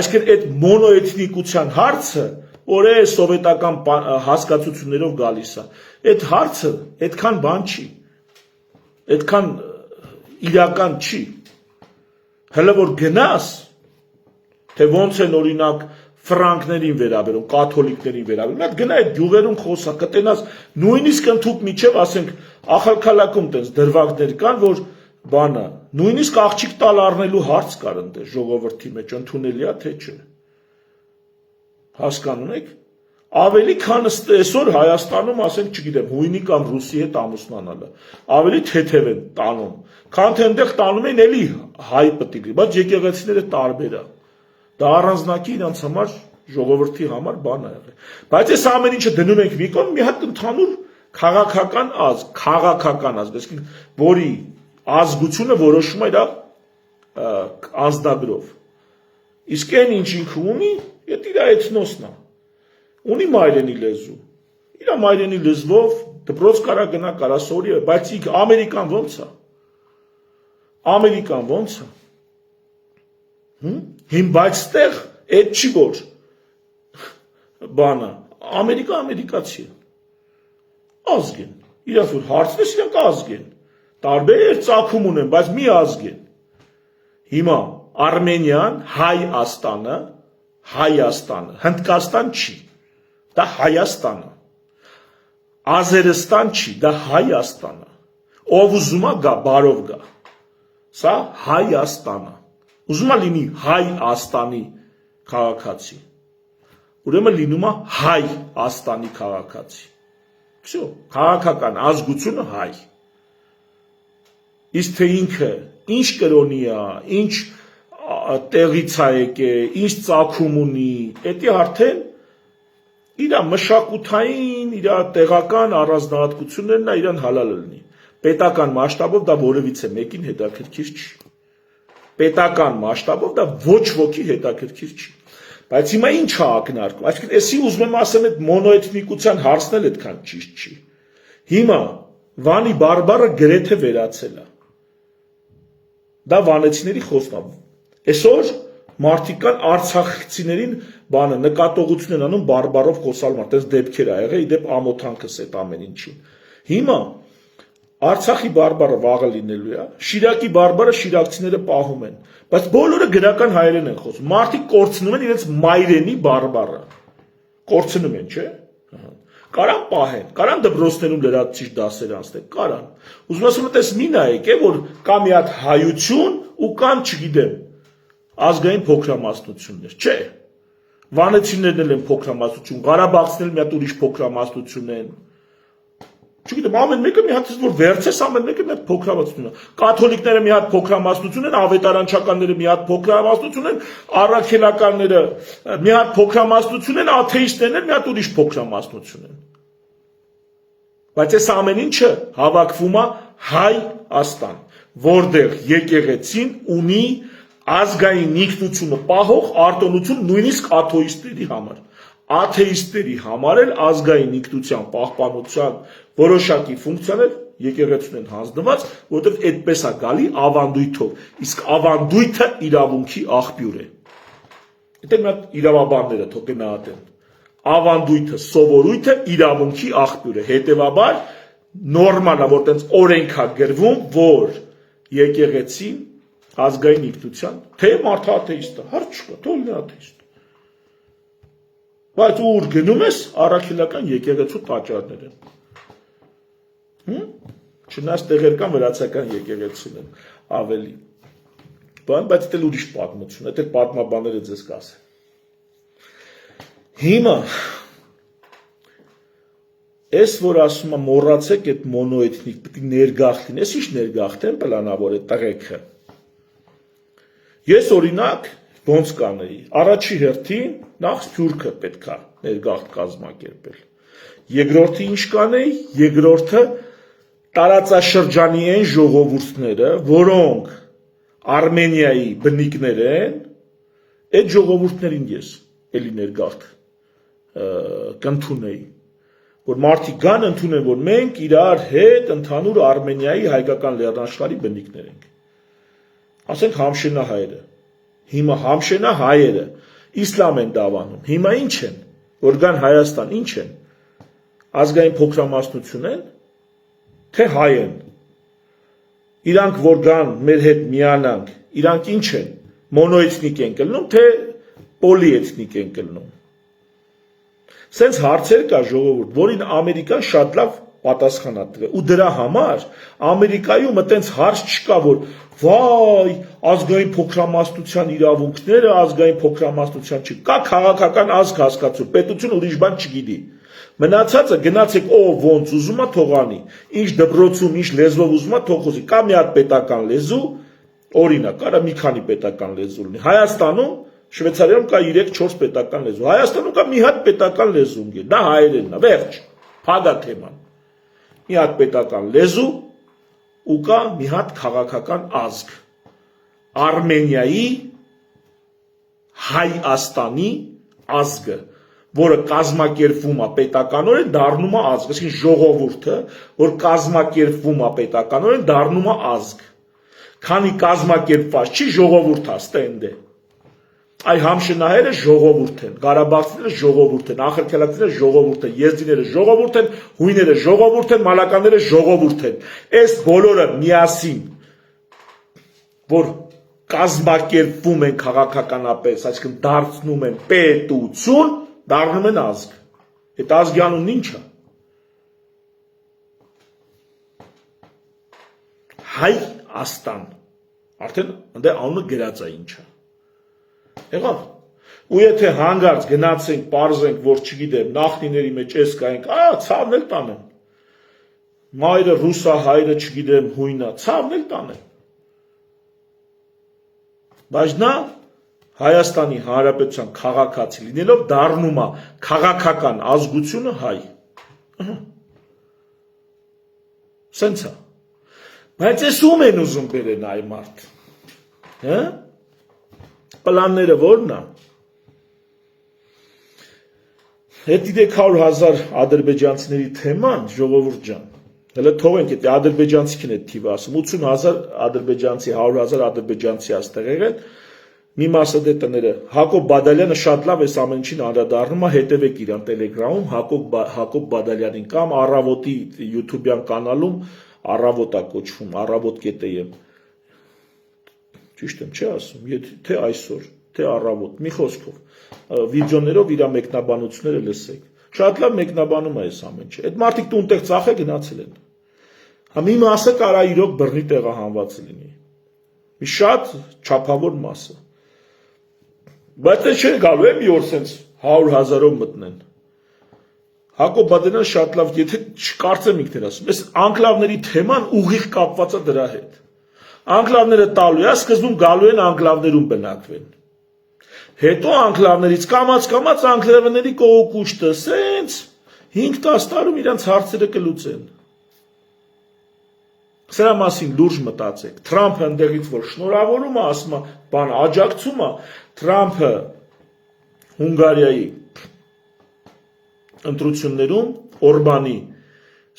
Այսինքն այդ մոնոէթնիկության հարցը, որ է սովետական հասկացություններով գալիս է, այդ հարցը այդքան բան չի, այդքան իրական չի։ Հələ որ գնաս, թե ոնց են օրինակ ֆրանկներին վերաբերում, կաթոլիկներին վերաբերում, նա գնա այդ գյուղերում խոսա, կտենաս նույնիսկ ընդհուպ միջև, ասենք, ախալքալակում տենց դրվագներ կան, որ բանը, նույնիսկ աղջիկ տալ առնելու հարց կար ընդ ժողովրդի մեջ, ընդունելի է թե չէ։ Հասկանում եք։ Ավելի քան այսօր Հայաստանում, ասենք, չգիտեմ, հույնի կամ ռուսի հետ ամուսնանալը, ավելի թեթև են տանում, քան թե այնտեղ տանում են էլի հայ պտիկի, բայց եկեղեցիները տարբեր է։ Դա առանձնակի իրանց համար ժողովրդի համար բան է եղել։ Բայց այս ամեն ինչը դնում ենք մի կողմ, մի հատ ընդհանուր քաղաքական ազգ, այսինքն որի ազգությունը որոշում է իր անձնագրով։ Իսկ այն ինչ ինքը ունի, դա իր էթնոսն է։ Ունի մայրենի լեզու։ Իր մայրենի լեզվով դպրոց կարա գնա, կարա սորի, բայց ինքը ամերիկան ո՞նց է։ Ամերիկան ո՞նց է։ Բայց ստեղ այդ չի որ բանը, ամերիկացի են, ազգ են, իրաց որ հարցնես իրանք ազգ են, տարբեր ծագում ունեն, բայց մի ազգ են։ Հիմա Արմենիան, Հայաստանը, Հնդկաստան չի, դա Հայաստանը, Ազերստան չի, դա Հայաստանը, ով ուզում է գա, բարով գա, սա Հայաստանը, ուզում է լինի Հայաստանի քաղաքացի, ուրեմն լինում է Հայաստանի քաղաքացի, всё, քաղաքական ազգությունը հայ, իսկ թե ինքը ինչ կրոնի է, ինչ տեղից է եկել, ինչ ծագում ունի, դա արդեն իր մշակութային, իր տեղական առանձնահատկություններն է իրան հալալ լինի, պետական մասշտաբով դա որևիցե մեկին հետաքրքիր չի, պետական մասշտաբով դա ոչ ոքի հետաքրքիր չի, բայց հիմա ինչ է ակնարկում, այսինքն էսի ուզում եմ ասեմ այդ մոնոէթնիկության հարցն էլ այդքան ճիշտ չի, հիմա Վանի բարբառը գրեթե վերացել է, դա վանեցիների խոսքն է, այսօր մարդիկ կան արցախցիներին բանը նկատողություն են անում բարբառով խոսալ մարդ, այս դեպքեր ա եղել, իդեպ ամոթանքս այդ ամեն ինչին։ Հիմա Արցախի բարբառը վաղը լինելու է, Շիրակի բարբառը շիրակցիները պահում են, բայց բոլորը գրական հայերեն են խոսում, մարդիկ կորցնում են իրենց մայրենի բարբառը, կորցնում են, չէ՞։ Կարան պահեն, կարան դպրոցներում լրացուցիչ դասեր անցնել, կարան։ Ուզում ասում եմ, տես մի նայեք, որ կա մի հատ հայություն ու կան, չգիտեմ, ազգային փոքրամասնություններ, չէ։ Վանեցիներն էլ են փոքրամասնություն, Ղարաբաղցիներն մի հատ ուրիշ փոքրամասնություն են։ Չգիտեմ, ամեն մեկը մի հատ որ վերցես, ամեն մեկը մի հատ փոքրամասնություն է։ Կաթոլիկները մի հատ փոքրամասնություն են, ավետարանչականները մի հատ փոքրամասնություն են, առաքելականները մի հատ փոքրամասնություն են, աթեիստներն մի հատ ուրիշ փոքրամասնություն են։ Բայց այս ամեն ինչը հավաքվում է Հայաստան, որտեղ եկեղեցին ունի ազգային ինքնությունը պահող արտոնություն նույնիսկ աթեիստների համար։ Աթեիստների համար էլ ազգային ինքնության պահպանության որոշակի ֆունկցիաներ եկեղեցուն են հանձնված, որովհետև այդպես է գալի ավանդույթով, իսկ ավանդույթը իրավունքի աղբյուր է։ Դա մի հատ իրավաբանները թող գնահատեն։ Ավանդույթը, սովորույթը իրավունքի աղբյուր է, հետևաբար նորմալ է, որ տենց օրենք է գրվում, որ եկեղեցին ազգային ինքնության, թե մարդը աթեիստ է, հարց չկա, թող լինի աթեիստ։ Բայց ուր գնում ես առաքելական եկեղեցու տաճարներ են։ Չնայած տեղեր կան վրացական եկեղեցին են ավելի։ Բայց դա ուրիշ պատմություն, դա պատմաբանները ձեզ կասեն։ Հիմա Ես որ ասում եմ մոռացեք այդ մոնոէթնիկ պետք է ներգաղթին, ես ինչ ներգաղթեմ պլանավոր այդ տղեկը։ Ես օրինակ ոնց կանեի, առաջի հերթին նախ Սփյուռքը պետքա ներգաղթ կազմակերպել։ Երկրորդը ինչ կանեի, երկրորդը տարածաշրջանի այն ժողովուրդները, որոնք Արմենիայի բնիկներ են, այդ ժողովուրդներին ես էլի ներգաղթ կընդունեի, որ մարդիկ գան ընդունեն, որ մենք իրար հետ ընդհանուր Արմենիայի հայկական լեռնաշխարհի բնիկներ ենք։ Ասենք Համշենահայերը։ Հիմա Համշենահայերը իսլամ են դավանում։ Հիմա ինչ են, որ գան Հայաստան, ինչ են։ Ազգային փոքրամասնություն են, թե հայ են։ Իրանք որ գան մեր հետ միանանք, իրանք ինչ են, մոնոէթնիկ են կլնում, թե պոլիէթնիկ են կլնում։ Սենց հարցեր կա ժողովուրդ, որին Ամերիկան շատ լավ պատասխան է տվել, ու դրա համար Ամերիկայում այտենց հարց չկա, որ վայ, ազգային փոքրամասնության իրավունքները, ազգային փոքրամասնության չկա, քաղաքական ազգ հասկացում, պետություն ուրիշ բան չգիտի։ Մնացածը գնացեք ով ոնց ուզում է թողանի, ինչ դպրոցում, ինչ լեզվով ուզում է թող խոսի, կա մի հատ պետական լեզու, օրինակ, կարա մի քանի պետական լեզու լինի։ Հայաստանում Շվեյցարիայում կա 3-4 պետական լեզու։ Հայաստանում կա մի հատ պետական լեզու, դա հայերենն է, վերջ, փագա թեման։ Մի հատ պետական լեզու ու կա մի հատ քաղաքական ազգ։ Արմենիայի Հայաստանի ազգը, որը կազմակերպվում է պետականորեն, դառնում է ազգ, այսինքն ժողովուրդը, որ կազմակերպվում է պետականորեն, դառնում է ազգ։ Քանի կազմակերպված չի, ժողովուրդ է, ստենդ է։ Այ Համշենահայերը ժողովուրդ են, Ղարաբաղցիները ժողովուրդ են, ախրքելակցիները ժողովուրդ են, եզդիները ժողովուրդ են, հույները ժողովուրդ են, մալականները ժողովուրդ են։ Այս բոլորը միասին, որ կազմակերպվում են քաղաքականապես, այսինքն դարձնում են պետություն, դառնում են ազգ։ Այդ ազգի անունն ինչ է։ Հայաստան։ Արդեն ընդ անունը գրած է ինչ է։ Եղավ։ Ու եթե հանգարց գնացենք, պարզենք, որ չգիտեմ, նախնիների մեջ էս կայենք, ցավն էլ տանեն։ Մայրը ռուսա, հայրը չգիտեմ, հույնա, ցավն էլ տանեն։ Բայց նա Հայաստանի Հանրապետության քաղաքացի լինելով դառնում է քաղաքական ազգությունը հայ։ Սենց է։ Բայց ես ում են ուզում բերեն այ մարդ։ Հա՞։ Պլանները ո՞րն է։ Այդ 300,000 ադրբեջանցիների թեման, ժողովուրդ ջան, հələ թողենք այդ ադրբեջանցիքն այդ թիվը ասում, 80,000 ադրբեջանցի, 100,000 ադրբեջանցի աստեղ եղել, մի մասը դե տները, Հակոբ Բադալյանը շատ լավ էս ամեն ինչին անդրադառնում է, հետևեք իրան տելեգրամում, Հակոբ Բադալյանին կամ Առավոտի YouTube-յան կանալում, Առավոտ է կոչվում, Առավոտ.am Ճիշտ եմ չի ասում, թե այսօր, թե առավոտ, մի խոսքով, վիդեոներով իր մեկնաբանությունները լսեք։ Շատ լավ մեկնաբանում է այս ամեն ինչը։ Այդ մարդիկ տունտեղ ծախե գնացել են։ Մի մասը կարա իրոք բռնի տեղահանված լինի։ Մի շատ չափավոր մասը։ Բայց դա չէ գալու է մի օր սենց 100,000-ով մտնեն։ Հակոբ Բադալյանը շատ լավ, եթե չկարծեմ ինքն էր ասում, այս անկլավների թեման ուղիղ կապված է դրա հետ։ Անկլավները տալու է, սկզբում գալու են անկլավներում բնակվեն։ Հետո անկլավներից կամաց անկլավների կողոքուշտը սենց 5-10 տարում իրանց հարցերը կլուծեն։ Սրա մասին լուրջ մտածեք։ Թրամփը ընդեղից որ շնորհավորում է, ասում է, բան աջակցում է, Թրամփը Հունգարիայի ընտրություններում Օրբանի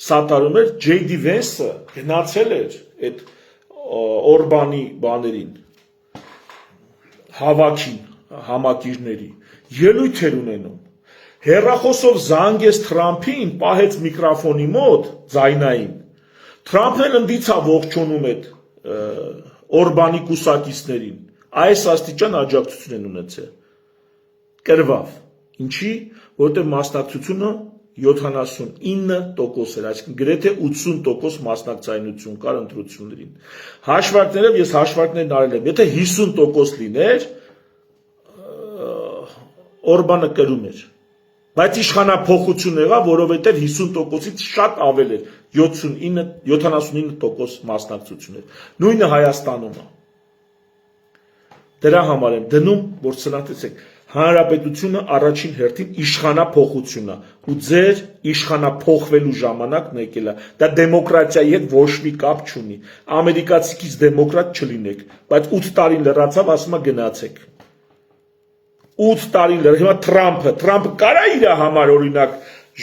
սատարում էր, J.D. Vance-ը գնացել էր այդ Օրբանի բաներին, հավաքին, համակիրների, ելույթ էր ունենում, հեռախոսով զանգեց Թրամփին, պահեց միկրոֆոնի մոտ, ձայնային, Թրամփն էլ ընդից է ողջունում այդ Օրբանի կուսակիցներին, այս աստիճան աջակցություն են ունեցել, կրվավ, ինչի, որտեղ մասնակցությունը 79% էր, այսինքն գրեթե 80% մասնակցայնություն կար ընտրություններին։ Հաշվարկներով ես հաշվարկներն արել եմ, եթե 50% լիներ, Օրբանը կրում էր։ Բայց իշխանափոխություն եղավ, որովհետև 50%-ից շատ ավել էր, 79% մասնակցություն էր։ Նույնը Հայաստանում է։ Դրա համար եմ դնում, որ ցնացեցեք, հանրապետությունը առաջին հերթին իշխանափոխությունն է, ու ձեր իշխանափոխվելու ժամանակն եկել է։ Դա դեմոկրատիայի հետ ոչ մի կապ չունի։ Ամերիկացիքից դեմոկրատ չլինեք, բայց 8 տարի լրացավ, ասում է գնացեք։ 8 տարի լր, հիմա Թրամփը կարա իր համար օրինակ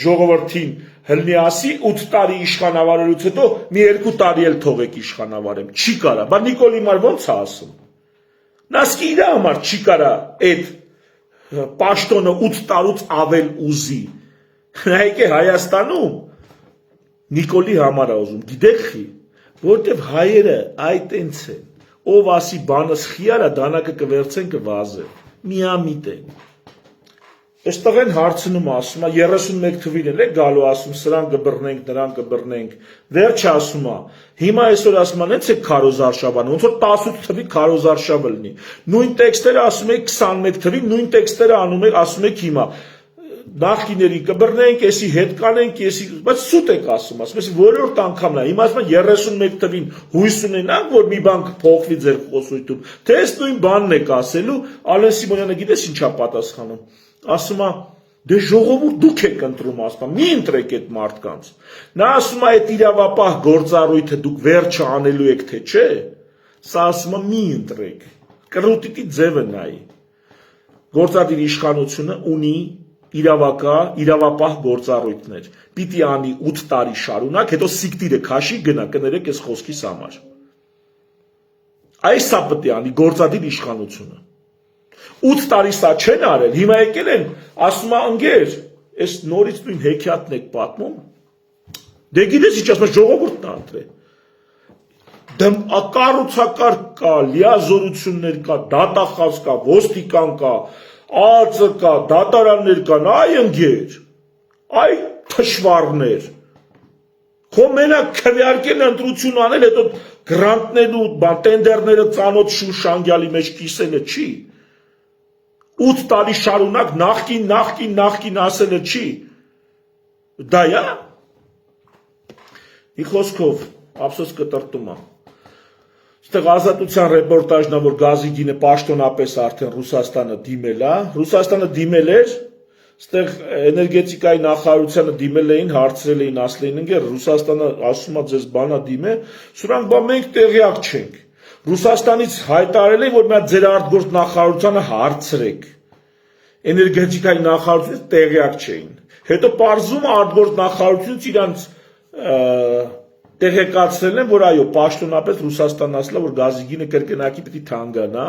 ժողովրդին հլնի ասի 8 տարի իշխանավարելուց հետո մի 2 տարի էլ թողեք իշխանավարեմ, չի կարա, բա Նիկոլի մար ոնց է ասում։ Նասկի իր համար չի կարա այդ պաշտոնը 8 տարուց ավել ուզի։ Նայեք Հայաստանում Նիկոլի համար է ուզում, գիտեք խի, որտեվ հայերը այդ այնց են, ով ասի բանը սխիարա դանակը կվերցեն կվազե։ Միամիտ են։ Այստեղ են հարցնում ասում է 31 թվին էլ է գալու ասում սրան կբռնենք, նրան կբռնենք։ Վերջ ասում է։ Հիմա այսօր ասում են ենց է Քարոզարշավան, ոնց որ 18 թվի Քարոզարշավը լինի։ Նույն տեքստերը ասում եք 21 թվին, նույն տեքստերը ասում եք հիմա։ Նախկիներին կբռնենք, էսի հետ կանենք, էսի, բայց սուտ եք ասում, ասում ես որորդ անգամն է։ Հիմա ասում են 31 թվին հույս ունենանք, որ մի բան կփոխվի ձեր խոսույթում։ Թե այս նույն բանն եք ասելու, Ալեն Սիմոնյանը գիտես ինչա պատասխանում։ Ասում է դե ժողովուրդ դուք եք ընտրում, ասում է, մի ընտրեք այդ մարդկանց։ Նա ասում է այդ իրավապահ գործառույթը դուք վերջը անելու եք, թե չէ։ Սա ասում է մի ընտրեք։ Կռուտիկի ձևը նայի։ Գործադիր իշխանությունը ունի իրավապահ գործառույթներ։ Պիտի անի 8 տարի շարունակ, հետո սիկտիրը քաշի գնա կներեք այս խոսքիս համար։ Այս սա պետք է անի գործադիր իշխանությունը։ 8 տարի սա չեն արել, հիմա եկել են, ասում է ընկեր, այս նորից նույն հեքիաթն եք պատմում։ Դե գիտես ինչ ասում է ժողովուրդն ընտրե։ Դեմ կառուցակարգ կա, լիազորություններ կա, դատախազ կա, ոստիկան կա, ԱԱԾ կա, դատարաններ կան, այ ընկեր, այ թշվառներ։ Քո մենակ քվեարկել ընտրություն անել, հետո գրանտներ ու տենդերները ծանոթ շուշանգյալի մեջ կիսելը չի։ 8 տարի շարունակ նախքին ասելը չի։ Դա է։ Մի խոսքով, ափսոս կտրտում է։ Այստեղ ազատության ռեպորտաժն է, որ գազի գինը պաշտոնապես արդեն Ռուսաստանը դիմել է։ Ռուսաստանը դիմել էր, այստեղ էներգետիկայի նախարարությանը դիմել էին, հարցրել էին, ասել էին, ընկեր, Ռուսաստանը ասում է ձեզ բանա դիմե, սրանք բա մենք տեղյակ չենք։ Ռուսաստանից հայտարարել են, որ մի հատ ձեր արտգործ նախարարությանը հարցրեք։ Էներգետիկայի նախարարությունից տեղյակ չէին։ Հետո պարզում արտգործ նախարարությունից իրանց տեղեկացրել են, որ այո, պաշտոնապես Ռուսաստանն ասել է, որ գազի գինը կրկնակի պիտի թանկանա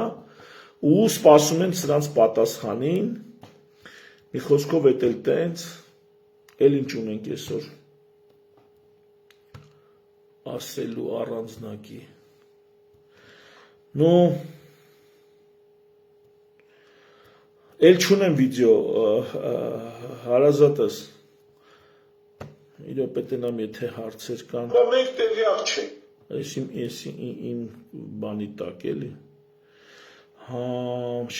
ու սպասում են սրանց պատասխանին։ Մի խոսքով էդ էլ տենց, էլ ինչ ունենք այսօր ասելու առանձնակի։ Ну, էլ չունեմ վիդեո, հարազատս, իրոք պետենամ եթե հարցեր կան։ Մենք տեղյակ չենք։ Այս իմ բանի տակ էլի։ Հա,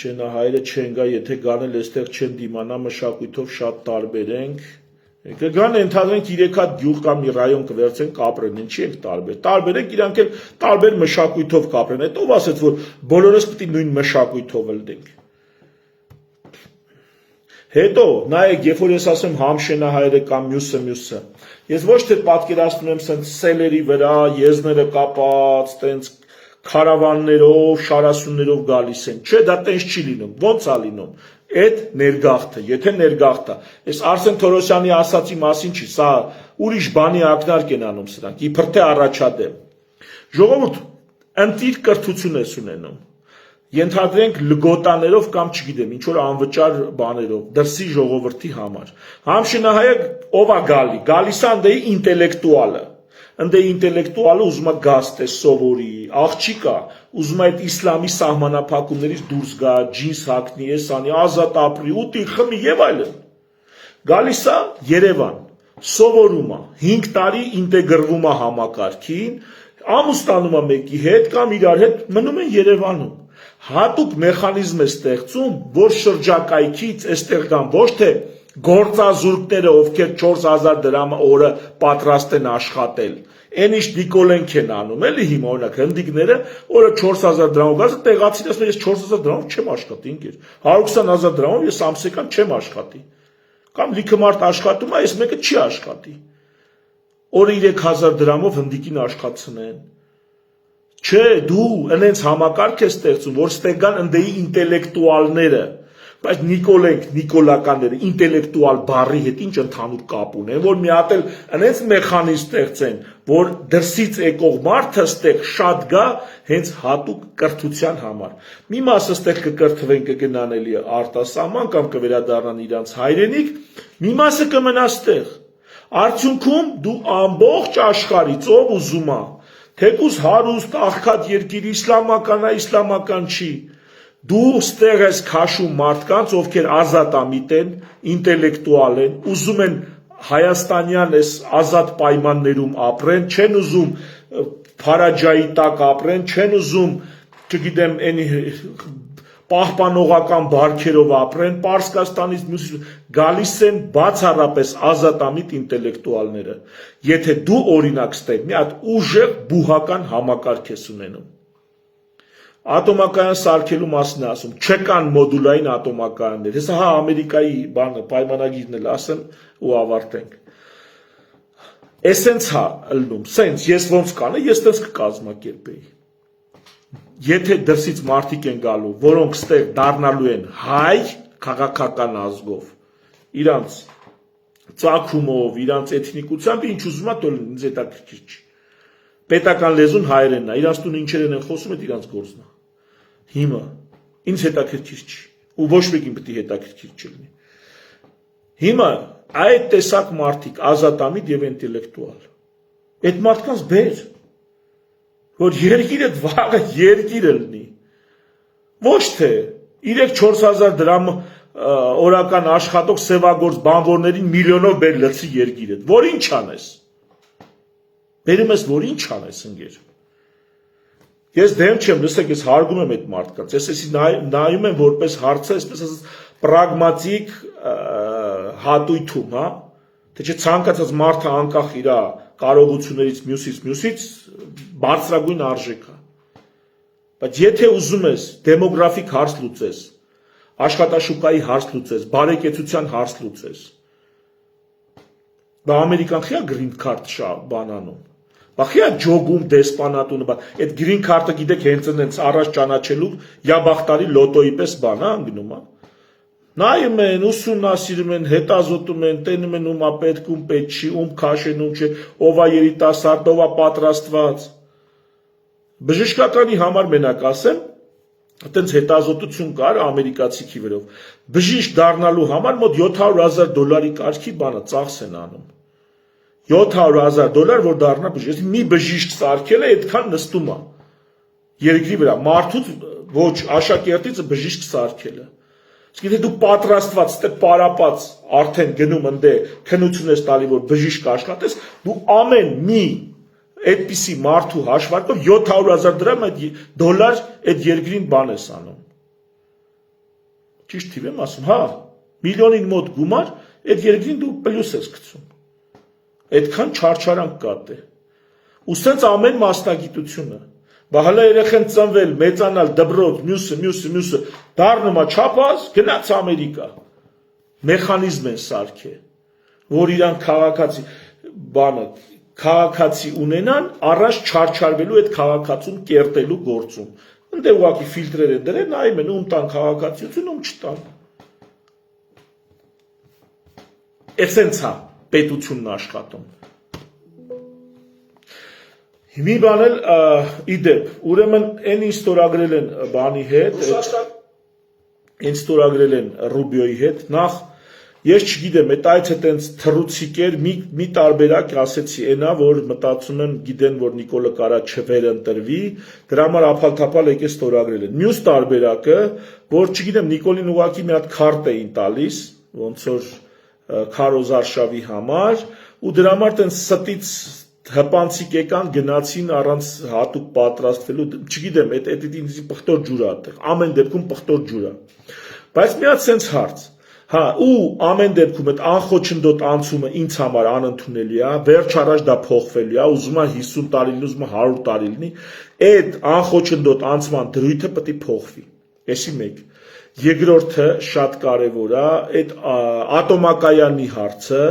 շենահայրը չեն գա, եթե գանել այստեղ չեն դիմանա, մշակույթով շատ տարբեր ենք։ Կգան ընդհանրենք 3 հատ գյուղ կամ մի ռայոն կվերցեն կապրեն, ինչի ենք տարբեր։ Տարբեր ենք, իրանք էլ տարբեր մշակույթով կապրեն։ Այդ ով ասեց, որ բոլորս պիտի նույն մշակույթով ըլդենք։ Հետո, նայեք, երբ որ ես ասեմ համշենահայերը կամ մյուսը, ես ոչ թե պատկերացնում եմ սենց սելերի վրա, եզները կապած, տենց քարավաններով, շարասուններով գալիս են։ Չէ, դա տենց չի լինում։ Ոնց է լինում։ Այդ ներգաղթը, եթե ներգաղթը, այս Արսեն Թորոսյանի ասացի մասին չի, սա ուրիշ բանի ակնարկ են անում սրանք, իբր թե առաջադեմ։ Ժողովուրդ, ընտիր կրթություն ես ունենում։ Ենթադրենք լգոտաներով կամ չգիտեմ, ինչ որ անվճար բաներով, դրսի ժողովրդի համար։ Համշենահայը ով է գալի, գալիս է ընդեի ինտելեկտուալը։ Ընդե ինտելեկտուալը ուզում է գաստե սովորի, աղջիկա, ուզում է այդ իսլամի սահմանափակումներից դուրս գա, ջինս հագնի, էս անի, ազատ ապրի, ուտի, խմի եւ այլն։ Գալիս է Երևան, սովորում է, 5 տարի ինտեգրվում է համակարգին, ամուսնանում է մեկի հետ կամ իրար հետ մնում են Երևանում։ Հատուկ մեխանիզմ է ստեղծում, որ շրջակայքից այստեղ կան ոչ թե գործազուրկները, ովքեր 4000 դրամ օրը պատրաստ են աշխատել։ Այն ինչ Նիկոլենք են անում, էլի հիմա օրինակ հնդիկները օրը 4000 դրամով գալիս տեղացին ասում ես 4000 դրամով չեմ աշխատի ինքեր։ 120000 դրամով ես ամսական չեմ աշխատի։ Կամ լիքը մարդ աշխատում է, այս մեկը չի աշխատի։ Օրը 3000 դրամով հնդիկին աշխատցնեն։ Չէ, դու այնց համակարգ ես ստեղծում, որ ստեղ կան ընդեի ինտելեկտուալները, բայց Նիկոլենք, նիկոլականները ինտելեկտուալ բառի հետ ինչ ընդհանուր կապ ունեն, որ մի հատ էլ այնց մեխանիզմ ստեղծեն, որ դրսից եկող մարդը ստեղ շատ գա հենց հատուկ կրթության համար։ Մի մասը ստեղ կկրթվեն, կգնան էլի արտասահման կամ կվերադառնան իրանց հայրենիք, մի մասը կմնա ստեղ։ Արդյունքում դու ամբողջ աշխարհից ով ուզում է թեկուզ հարուստ, աղքատ երկիր, իսլամական չի, դու ստեղ ես քաշում մարդկանց, ովքեր ազատամիտ են, ինտելեկտուալ են, ուզում են հայաստանյան այս ազատ պայմաններում ապրեն, չեն ուզում փարաջայի տակ ապրեն, չեն ուզում, չգիտեմ, պահպանողական բարքերով ապրեն, Պարսկաստանից գալիս են բացառապես ազատամիտ ինտելեկտուալները։ Եթե դու օրինակ ստեղ մի հատ ուժեղ բուհական համակարգ ես ունենում։ Ատոմակայան սարքելու մասն է ասում, չկան մոդուլային ատոմակայաններ։ Հեսա հա Ամերիկայի բանը պայմանագիրն էլ ասեմ ու ավարտենք։ Էսենց հա ըլնում, սենց ես ոնց կանե, ես տենց կկազմակերպեի։ Եթե դրսից մարդիկ են գալու, որոնք ստեղ դառնալու են հայ քաղաքական ազգով, իրանց ծագումով, իրանց էթնիկությամբ, ինչ ուզում է թող ինձ հետաքրքիր չի։ Պետական լեզուն հայերենն է, իրանց տուն ինչերեն են խոսում, այդ իրանց գործն է։ Հիմա ինձ հետաքրքիր չի, ու ոչ մեկին պետք է հետաքրքիր չլինի։ Հիմա այդ տեսակ մարդիկ ազատամիտ եւ ինտելեկտուալ։ Այդ մարդկանց բեր որ երկիրը վաղը երկիրը լինի, ոչ թե 3-4000 դրամ օրական աշխատող սևագործ բանվորներին միլիոնով բեր լցի երկիրը, որ ինչ անես, բերում ես, որ ինչ անես ընգեր, ես դեմ չեմ, լսեք, ես հարգում եմ այդ մարդկանց, ես էսի նայում եմ որպես հարցը, այսպես ասած պրագմատիկ հատույթում, հա, թե չէ ցանկացած մարդը անկախ իրա կարողություններից մյուսից բարձրագույն արժեք է։ Բայց եթե ուզում ես դեմոգրաֆիկ հարց լուծես, աշխատաշուկայի հարց լուծես, բարեկեցության հարց լուծես, բա ամերիկան խիա գրին քարտ բանանում, բա խիա ջոգում դեսպանատունը, այդ գրին քարտը գիտեք հենց այնց առաջ ճանաչելու յաբախտարի լոտոյի պես բան է անգնում է։ Նայում են, ուսումնասիրում են, հետազոտում են, տենում են ում է պետք, ում պետք չի, ում քաշեն, ում չէ, ով է երիտասարդ, ով է պատրաստված։ Բժշկականի համար մենակ ասեմ, այտենց հետազոտություն կար ամերիկացիքի վրով։ Բժիշկ դառնալու համար մոտ $700,000 կարգի բանը ծախս են անում։ $700,000, որ դառնա բժիշկ։ Մի բժիշկ սարքել է, այդքան նստում է երկրի վրա։ Մարդուց ոչ աշակերտից բժիշկ սարքել է։ Իսկ եթե դու պատրաստված, ստե պարապած արդեն գնում ընդե քննություն ես տալի, որ բժիշկ աշխատես, դու ամեն մի այդպիսի մարդու հաշվարկով $700,000 դոլար այդ երկրին բան ես անում։ Ճիշտ թիվ եմ ասում, հա, միլիոնին մոտ գումար, այդ երկրին դու պլյուս ես գցում։ Այդքան չարչարանք կա դե։ Ու սենց ամեն մասնագիտությունը։ Բա հələ երեխեն ծնվել, մեծանալ, դպրոց, մյուսը, դառնում է չափած, գնաց Ամերիկա։ Մեխանիզմ են սարքել, որ իրան քաղաքացի ունենան, առաջ չարչարվելու այդ քաղաքացուն կերտելու գործում։ Ընդ ուղղակի ֆիլտրեր են դրել, նայում են ում տան քաղաքացիություն, ում չտան։ Էսենց է պետությունն աշխատում։ Մի բան էլ իդեպ, ուրեմն այն ինչ ստորագրել են բանի հետ, այն ստորագրել են Ռուբիոյի հետ, նախ ես չգիտեմ, այդ այցը տենց թռուցիկ էր, մի տարբերակ ասեցի այնա, որ մտածում են գիտեն, որ Նիկոլը կարա չվերընտրվի, դրա համար ափալ-թափալ եկե ստորագրել են։ Մյուս տարբերակը, որ չգիտեմ, Նիկոլին ուղղակի մի հատ քարտ էին տալիս, ոնց որ քարոզարշավի համար ու դրա համար տենց ստից հպանցիկ եկան գնացին առանց հատուկ պատրաստվելու, չգիտեմ, այդ ինձ պղտոր ջուր է այդտեղ, ամեն դեպքում պղտոր ջուր է։ Բայց մի հատ սենց հարց, հա, ու ամեն դեպքում այդ անխոչնդոտ անցումը ինձ համար անընդունելի է, վերջ առաջ դա փոխվելու է, ուզում է 50 տարի լինի, ուզում է 100 տարի լինի, այդ անխոչնդոտ անցման դրույթը պետք է փոխվի։ Էսի մեկ։ Երկրորդը շատ կարևոր է, այդ ատոմակայանի հարցը,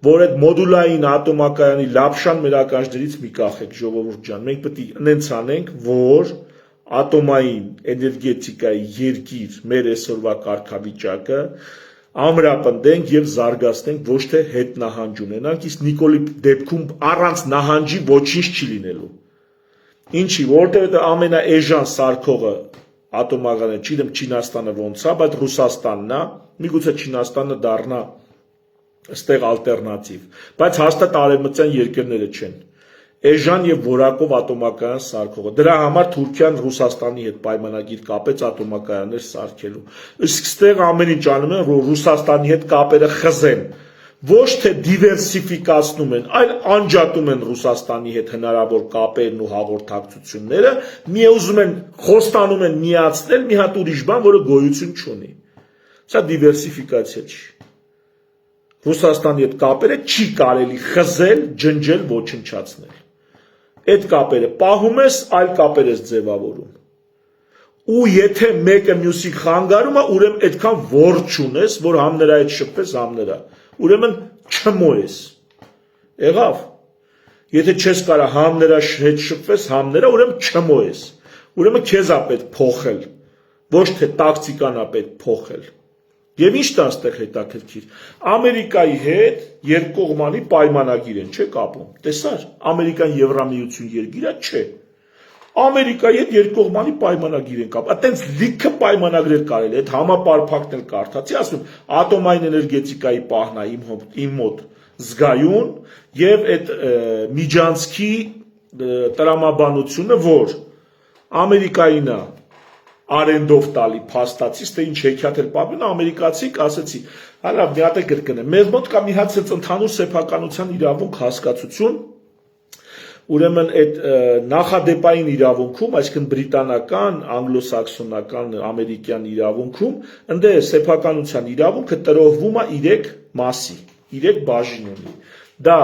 որ այդ մոդուլային ատոմակայանի լապշան մեր ականջներից մի կախեք, ժողովուրդ ջան, մենք պետք է նենց անենք, որ ատոմային էներգետիկայի երկիր մեր այսօրվա կարգավիճակը ամրապնդենք եւ զարգացնենք, ոչ թե հետ նահանջ ունենանք, իսկ Նիկոլի դեպքում առանց նահանջի ոչինչ չի լինելու։ Ինչի, որովհետեւ ամենաէժան սարքողը ատոմակայանը, չգիտեմ Չինաստանը ոնց է, բայց Ռուսաստանն է, միգուցե Չինաստանը դառնա այստեղ ալտերնատիվ, բայց հաստատ արևմտյան երկրները չեն։ Էժան եւ որակով ատոմակայան սարքողը։ Դրա համար Թուրքիան Ռուսաստանի հետ պայմանագիր կապեց ատոմակայաններ սարքելու։ Իսկ ստեղ ամեն ինչ անում են, որ Ռուսաստանի հետ կապերը խզեն, ոչ թե դիվերսիֆիկացնում են, այլ անջատում են Ռուսաստանի հետ հնարավոր կապերն ու հաղորդակցությունները, ուզում են խոստանում են միացնել մի հատ ուրիշ բան, որը գոյություն չունի։ Սա դիվերսիֆիկացիա չի։ Ռուսաստանի հետ կապերը չի կարելի խզել, ջնջել, ոչնչացնել։ Այդ կապերը պահում ես, այլ կապեր ես ձևավորում։ Ու եթե մեկը մյուսի խանգարում է, ուրեմն այդքան ворջ ունես, որ համ նրա հետ շփվես, համ նրա։ Ուրեմն չմո ես։ Եղավ։ Եթե չես կարա համ նրա հետ շփվես, համ նրա, ուրեմն չմո ես։ Ուրեմն քեզ է պետք փոխել, ոչ թե տակտիկան է պետք փոխել։ Եվ ի՞նչն է այստեղ հետաքրքիր։ Ամերիկայի հետ երկկողմանի պայմանագիր են, չէ՞ կապում։ Տեսար, Ամերիկան Եվրամիություն երկիր է, չէ։ Ամերիկայի հետ երկկողմանի պայմանագիր են կապում։ Այդտենց լիքը պայմանագրեր կարելի, այդ համապարփակն էլ կարդացի, ասում ատոմային էներգետիկայի պահն է իմ մոտ զգայուն եւ այդ Միջանցքի տրամաբանությունը, որ Ամերիկային է արենդով տալի փաստացի, թե ինչ հեքիաթ էր պատմում, ամերիկացիք ասեցի, հələ մի հատ է կրկնեմ, մեզ մոտ կա մի հատ ընդհանուր սեփականության իրավունք հասկացություն, ուրեմն այդ նախադեպային իրավունքում, այսինքն բրիտանական, անգլոսաքսոնական, ամերիկյան իրավունքում, ընդ է սեփականության իրավունքը տրոհվում է 3 մասի, 3 բաժին ունի։ Դա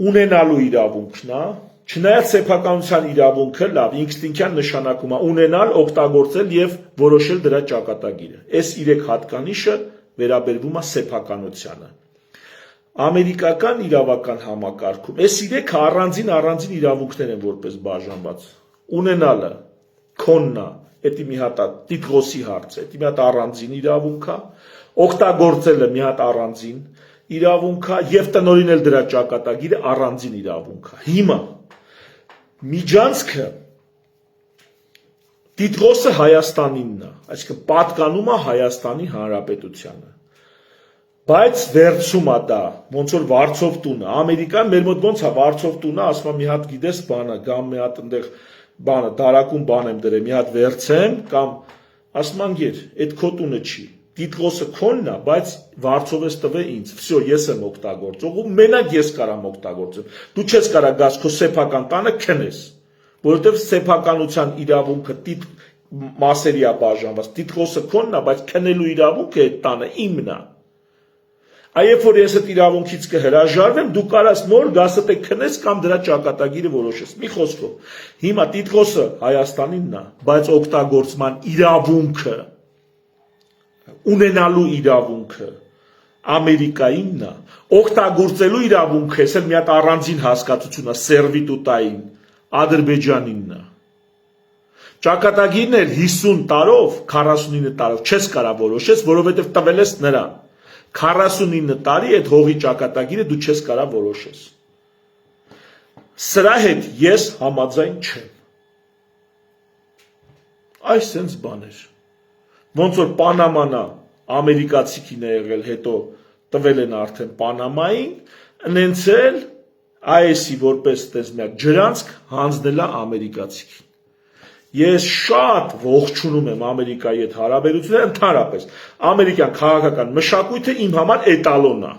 ունենալու իրավունքն է, չնայած սեփականության իրավունքը լավ ինստինկտիվ նշանակում է ունենալ, օգտագործել եւ որոշել դրա ճակատագիրը։ Այս 3 հատկանիշը վերաբերվում է սեփականությանը։ Ամերիկական իրավական համակարգում այս 3-ը առանձին իրավունքներ են որպես բաժանված։ Ունենալը քոնն է, դա մի հատ տիտղոսի հարց է, դա մի հատ առանձին իրավունք է, օգտագործելը մի հատ առանձին իրավունք է եւ տնօրինել դրա ճակատագիրը առանձին իրավունք է։ Հիմա Միջանցքը տիտղոսը Հայաստանինն է, այսինքն պատկանում է Հայաստանի Հանրապետությանը։ Բայց վերցում է դա, ոնց որ Վարչով տունը, Ամերիկան մեր մոտ ոնց է Վարչով տունը, ասում է մի հատ գիտես բանը, կամ մի հատ այնտեղ բանը, դարակում բան եմ դրել, մի հատ վերցեմ, կամ ասում են գեր, այդ քո տունը չի։ Տիտղոսը քոնն է, բայց Վարչով ես տվել ինձ, վсё, ես եմ օգտագործող ու մենակ ես կարամ օգտագործեմ։ Դու չես կարա գաս քո սեփական տանը քնես, որովհետև սեփականության իրավունքը մասերի է բաժանված։ Տիտղոսը քոնն է, բայց քնելու իրավունքը այդ տանը իմն է։ Այբ որ ես այդ իրավունքից կհրաժարվեմ, դու կարաս նոր գաս դե քնես կամ դրա ճակատագիրը որոշես։ Մի խոսքով, հիմա տիտղոսը Հայաստանինն է, բայց օգտագործման իրավունքը ունենալու իրավունքը Ամերիկայինն է, օգտագործելու իրավունքը, այսօր մի հատ առանձին հասկացություն է, սերվիտուտային Ադրբեջանինն է։ Ճակատագիրն էլ 50 տարով, 49 տարով չես կարա որոշես, որովհետև տվել ես նրան։ 49 տարի այդ հողի ճակատագիրը դու չես կարա որոշես։ Սրա հետ ես համաձայն չեմ։ Այս sense բաներ։ Ոնց որ Պանամանա ամերիկացիքին է եղել, հետո տվել են արդեն Պանամային, նենց էլ IS-ի որպես տես միակ ջրանցք հանձնել է ամերիկացիքին։ Ես շատ ողջունում եմ Ամերիկայի հետ հարաբերությունները, ընդհանրապես ամերիկյան քաղաքական մշակույթը իմ համար էտալոն է,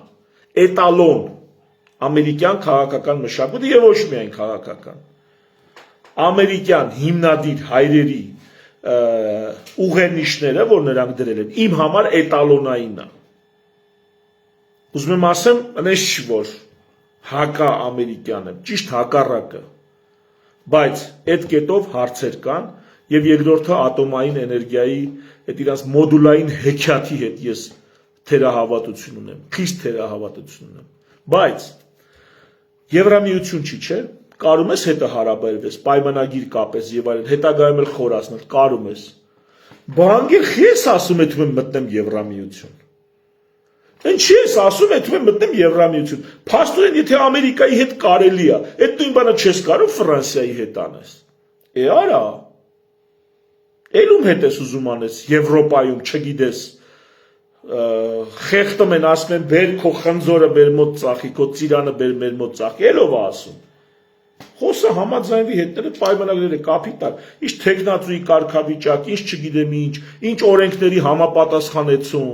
էտալոն ամերիկյան քաղաքական մշակույթը եւ ոչ միայն քաղաքական, ամերիկյան հիմնադիր հայրերի ուղենիշները, որ նրանք դրել են, իմ համար էտալոնային է, ուզում եմ ասեմ, այնպես չի, որ հակա ամերիկյան եմ, ճիշտ հակառակը, բայց այդ կետով հարցեր կան եւ երկրորդը ատոմային էներգիայի այդ իրանց մոդուլային հեքիաթի հետ ես թերահավատություն ունեմ, խիստ թերահավատություն ունեմ, բայց Եվրամիություն չի, չէ, կարում ես հետը հարաբերվես, պայմանագիր կապես եւ այլն, հետագայում էլ խորացնել, կարում ես, բանգեր ես ասում եմ թվում մտնեմ Եվրամիություն, ինչի ես ասում եմ թվում մտնեմ Եվրամիություն, փաստորեն եթե Ամերիկայի հետ կարելի է, այդ նույն բանը չես կարող Ֆրանսիայի հետ անես, արա, ելում հետ ես ուզում անես Եվրոպայում, չգիտես, խեղտում են ասում են բեր քո խնձորը մեր մոտ ծախի, քո ծիրանը բեր մեր մոտ ծախի, ելով է ասում, խոսը համաձայնվի հետները պայմանագրերը կապի տակ, ինչ թեկնածուի կարգավիճակ, ինչ չգիտեմ ինչ օրենքների համապատասխանեցում,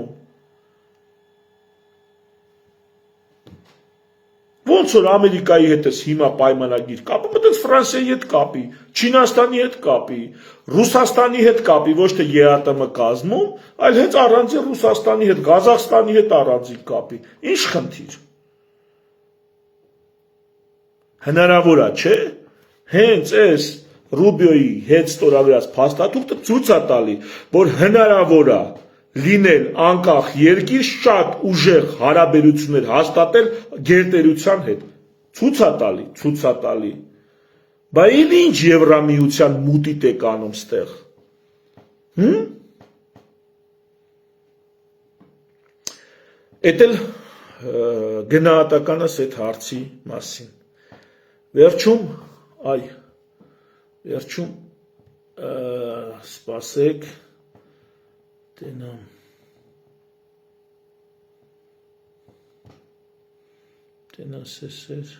ոնց որ Ամերիկայի հետ ես հիմա պայմանագիր կապի, մտած Ֆրանսիայի հետ կապի, Չինաստանի հետ կապի, Ռուսաստանի հետ կապի, ոչ թե ԵԱՏՄ կազմում, այլ հենց առանձին Ռուսաստանի հետ, Ղազախստանի հետ առանձին կապի, ինչ խնդիր, հնարավոր է, չէ, հենց այս Ռուբիոյի հետ ստորագրած փաստաթուղթը ցույց է տալի, որ հնարավոր է լինել անկախ երկիր շատ ուժեղ հարաբերություններ հաստատել գերտերության հետ, ցույց է տալի, բայց ինչ Եվրամիության մուտիտ եք անում ստեղ, Էդ էլ գնահատականս այդ հարցի մասին, վերջում, սպասեք, տենաս էսեր,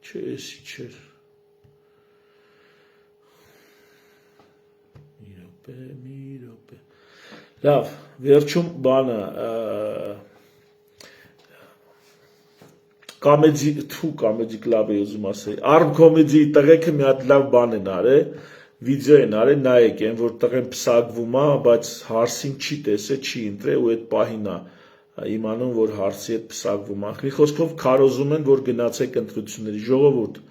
չէ էսի չեր, մի րոպե, լավ, վերջում բանը, կամեդի կլաբ է ուզում ասել, արմ կոմեդիի տղեկը մի հատ լավ բան են արել, վիդեո են արել, նայեք են, որ տղեն պսակվում է, բայց հարսին չի տեսել, չի ընտրել ու այդ պահին է իմանում, որ հարսի հետ պսակվում է, մի խոսքով քարոզում են, որ գնացեք ընտրությունների, ժողովուրդ,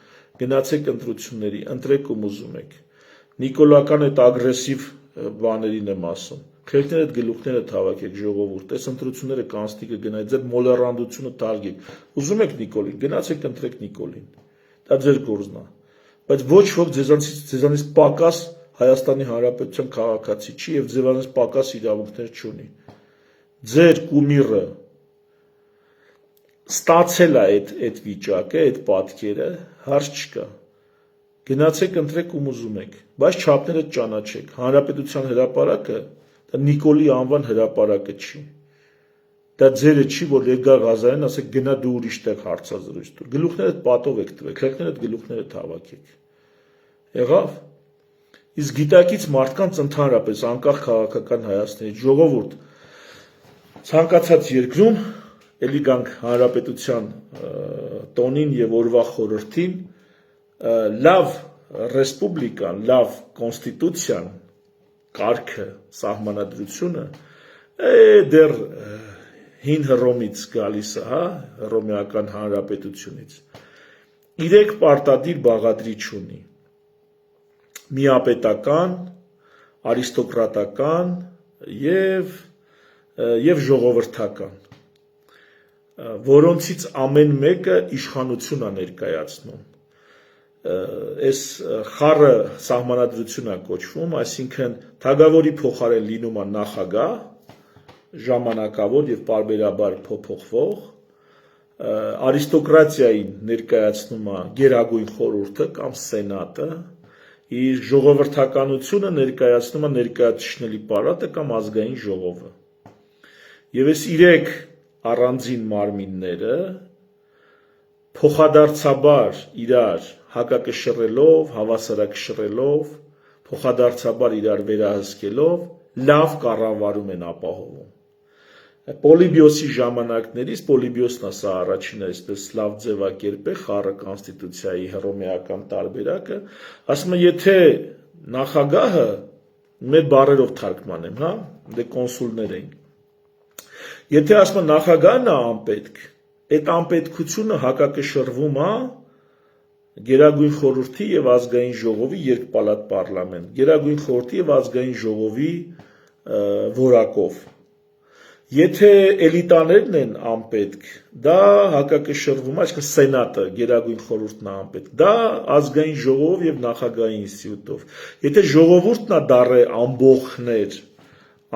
գնացեք ընտրությունների, ընտրեք ում ուզում եք, նիկոլական այդ ագրեսիվ բաներին եմ ասում, Քերքներ այդ գլուխները թավակեք ժողովուրդ, այս ընտրությունները կանցնի կգնայի, ձեր մոլեռանդությունը թարգեք, ուզում եք Նիկոլին, գնացեք ընտրեք Նիկոլին, դա ձեր գործն է, բայց ոչ ոք ձեզանից պակաս Հայաստանի Հանրապետության քաղաքացի չի եւ ձեզանից պակաս իրավունքներ չունի, ձեր կումիրը ստացել է այդ վիճակը, այդ պատկերը, հարց չկա, գնացեք ընտրեք ում ուզում եք, բայց չափները ճանաչեք, Հանրապետության հրապարակը Նիկոլի անվան հրապարակը չի, դա ձերը չի, որ Էդգար Ղազարյանն ասեք գնա դու ուրիշ տեղ հարցազրույց տուր, գլուխներդ պատով եք տվեք, քերքներդ գլուխները թավակեք, եղավ, իսկ գիտակից մարդկանց ընդհանրապես անկախ քաղաքական Հայաստանի ժողովուրդ, ցանկացած երկրում, էլի գանք Հանրապետության տոնին եւ օրվա խորհրդին, լավ ռեսպուբլիկան, լավ կոնստիտուցիան, կարգը, սահմանադրությունը դեռ հին Հռոմից գալիս է, Հռոմեական հանրապետությունից, 3 պարտադիր բաղադրիչ ունի, միապետական, արիստոկրատական եւ ժողովրդական, որոնցից ամեն մեկը իշխանություն է ներկայացնում, այս խառը սահմանադրություն է կոչվում, այսինքն թագավորի փոխարեն լինում է նախագահ, ժամանակավոր եւ պարբերաբար փոփոխվող, արիստոկրատիային ներկայացնում է Գերագույն խորհուրդը կամ սենատը, իր ժողովրդականությունը ներկայացնում է ներկայացուցիչների պալատը կամ ազգային ժողովը։ Եվ այս 3 առանձին մարմինները փոխադարձաբար իրար հակակշռելով, հավասարակշռելով փոխադարձաբար իրար վերահսկելով լավ կառավարում են ապահովում։ Պոլիբիոսի ժամանակներից Պոլիբիոսն ասա առաջինը այսպես լավ ձևակերպ է խառը կոնստիտուցիայի հռոմեական տարբերակը, ասում է եթե նախագահը մեր բառերով թարգմանեմ, հա, դե կոնսուլներ են։ Եթե ասում է նախագահն է անպետք, այդ անպետքությունը հակակշռվում է Գերագույն խորհրդի եւ ազգային ժողովի երկպալատ պարլամենտ, Գերագույն խորհրդի եւ ազգային ժողովի որակով։ Եթե էլիտաներն են անպետք, դա հակակշռվում է, այսինքն սենատը, Գերագույն խորհուրդն է անպետք, դա ազգային ժողով եւ նախագահի ինստիտուտով։ Եթե ժողովուրդն է դառե ամբողջներ,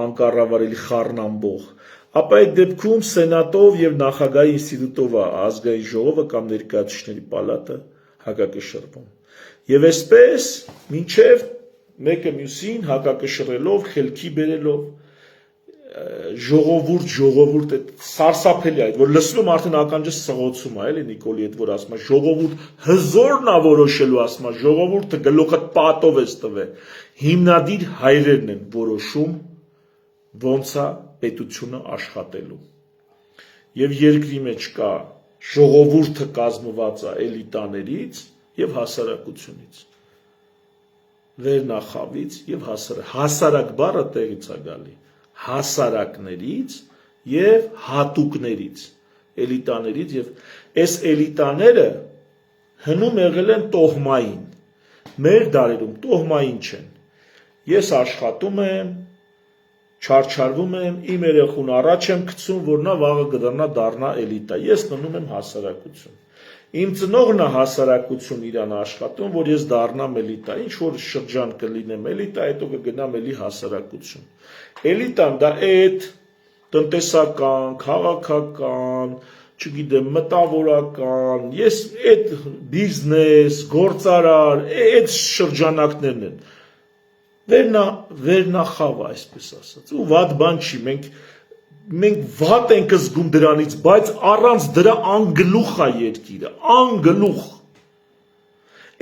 անկառավարելի խառն ամբողջ, ապա այդ դեպքում սենատով եւ նախագահի ինստիտուտով է ազգային ժողովը կամ ներկայացուցիչների պալատը հակակշռվում։ Եվ այսպես մինչև մեկը մյուսին հակակշռելով, խելքի բերելով ժողովուրդ այդ սարսափելի այդ որ լսում եմ արդեն ականջս սղոցում է էլի Նիկոլի այդ որ ասում է ժողովուրդ հզորն է որոշելու ասում է ժողովուրդը գլուխը պատով է տվել հիմնադիր հայրերն են որոշում ոնց է պետությունը աշխատելու եւ երկրի մեջ կա ժողովուրդը կազմված է էլիտաներից եւ հասարակությունից վերնախավից եւ հասարակ բառը տեղից է գալի հասարակներից եւ հատուկներից էլիտաներից եւ այս էլիտաները հնում եղել են տոհմային մեր դարերում տոհմային չեն ես աշխատում եմ չարչարվում եմ իմ երեխուն առաջ եմ գցում որ նա վաղը կդառնա էլիտա ես մնում եմ հասարակություն իմ ծնողն է հասարակություն իրան աշխատում որ ես դառնամ էլիտա ինչ որ շրջան կլինեմ էլիտա հետո կգնամ էլի հասարակություն էլիտան դա այդ տնտեսական, քաղաքական, չգիտեմ, մտավորական, ես այդ բիզնես, գործարար, այդ շրջանակներն են։ Վերնախավ այսպես ասած։ Ու վատ բան չի, մենք վատ ենք զգում դրանից, բայց առանց դրա անգլուխ է երկիրը, անգլուխ։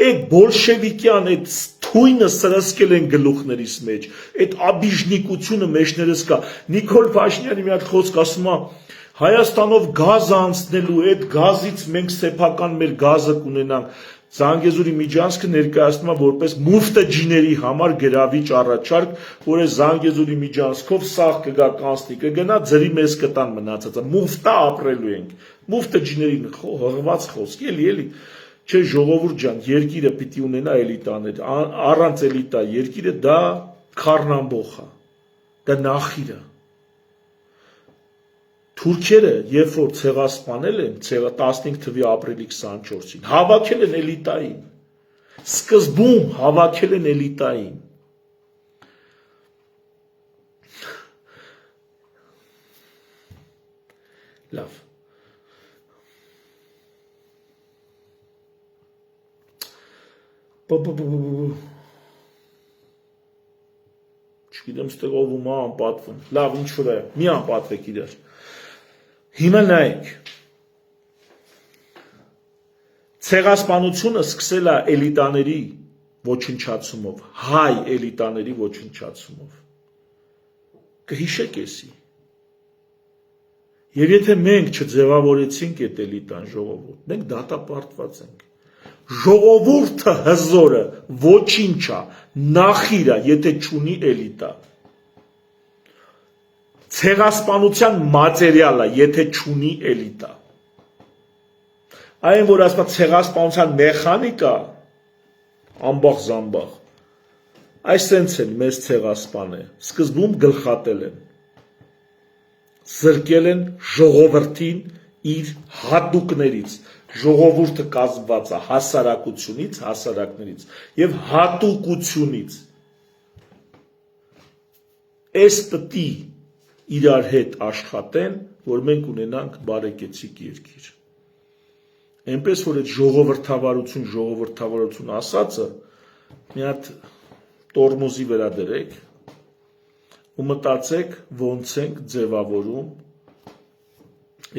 Այդ բոլշևիկյան, այդ թույնը սրսկել են գլուխներիս մեջ, այդ աբիժնիկությունը մեջներս կա։ Նիկոլ Փաշինյանի մի հատ խոսք ասում է, Հայաստանով գազ անցնելու, այդ գազից մենք սեփական մեր գազը կունենանք։ Զանգեզուրի միջանցքը ներկայացնում է որպես մուֆտը ջիների համար գրավիչ առաջարկ, որ է Զանգեզուրի միջանցքով սաղ կգա կանցնի, կգնա ձրի մեզ կտան մնացածը, մուֆտա ապրելու ենք, մուֆտը ջիներին հղված խոսք, էլի, չէ ժողովուրդ ջան, երկիրը պիտի ունենա էլիտաներ, առանց էլիտա երկիրը դա քառնամբոխ է, դա նախիր է։ Թուրքերը, երբ որ ցեղասպանել են 15 թվականի ապրիլի 24-ին, հավաքել են էլիտային, սկզբում հավաքել են էլիտային։ Լավ։ Չգիտեմ ստեղ ով ում անպատվում։ Լավ, ինչ որ է, մի անպատվեք իրար։ Հիմա նայեք, ցեղասպանությունը սկսել է էլիտաների ոչնչացումով, հայ էլիտաների ոչնչացումով, կհիշեք էսի, և եթե մենք չձևավորեցինք այդ էլիտան ժողովուրդ, մենք դատապարտված ենք, ժողովուրդը հզորը ոչինչ է, նախիր է, եթե չունի էլիտա, ցեղասպանության մատերիալ է, եթե չունի էլիտա։ Այն որ ասում ցեղասպանության մեխանիկա ամբախ զամբախ։ Այսենց են մեզ ցեղասպանը, սկզբում գլխատել են։ Զրկել են ժողովրդին իր հատուկներից։ Ժողովուրդը կազմված է հասարակությունից, հասարակներից եւ հատուկությունից։ Այս պտի իրար հետ աշխատեն, որ մենք ունենանք բարեկեցիկ երկիր։ Այնպես որ այդ ժողովրդավարություն ասածը մի հատ տորմոզի վրա դրեք ու մտածեք ոնց ենք ձևավորում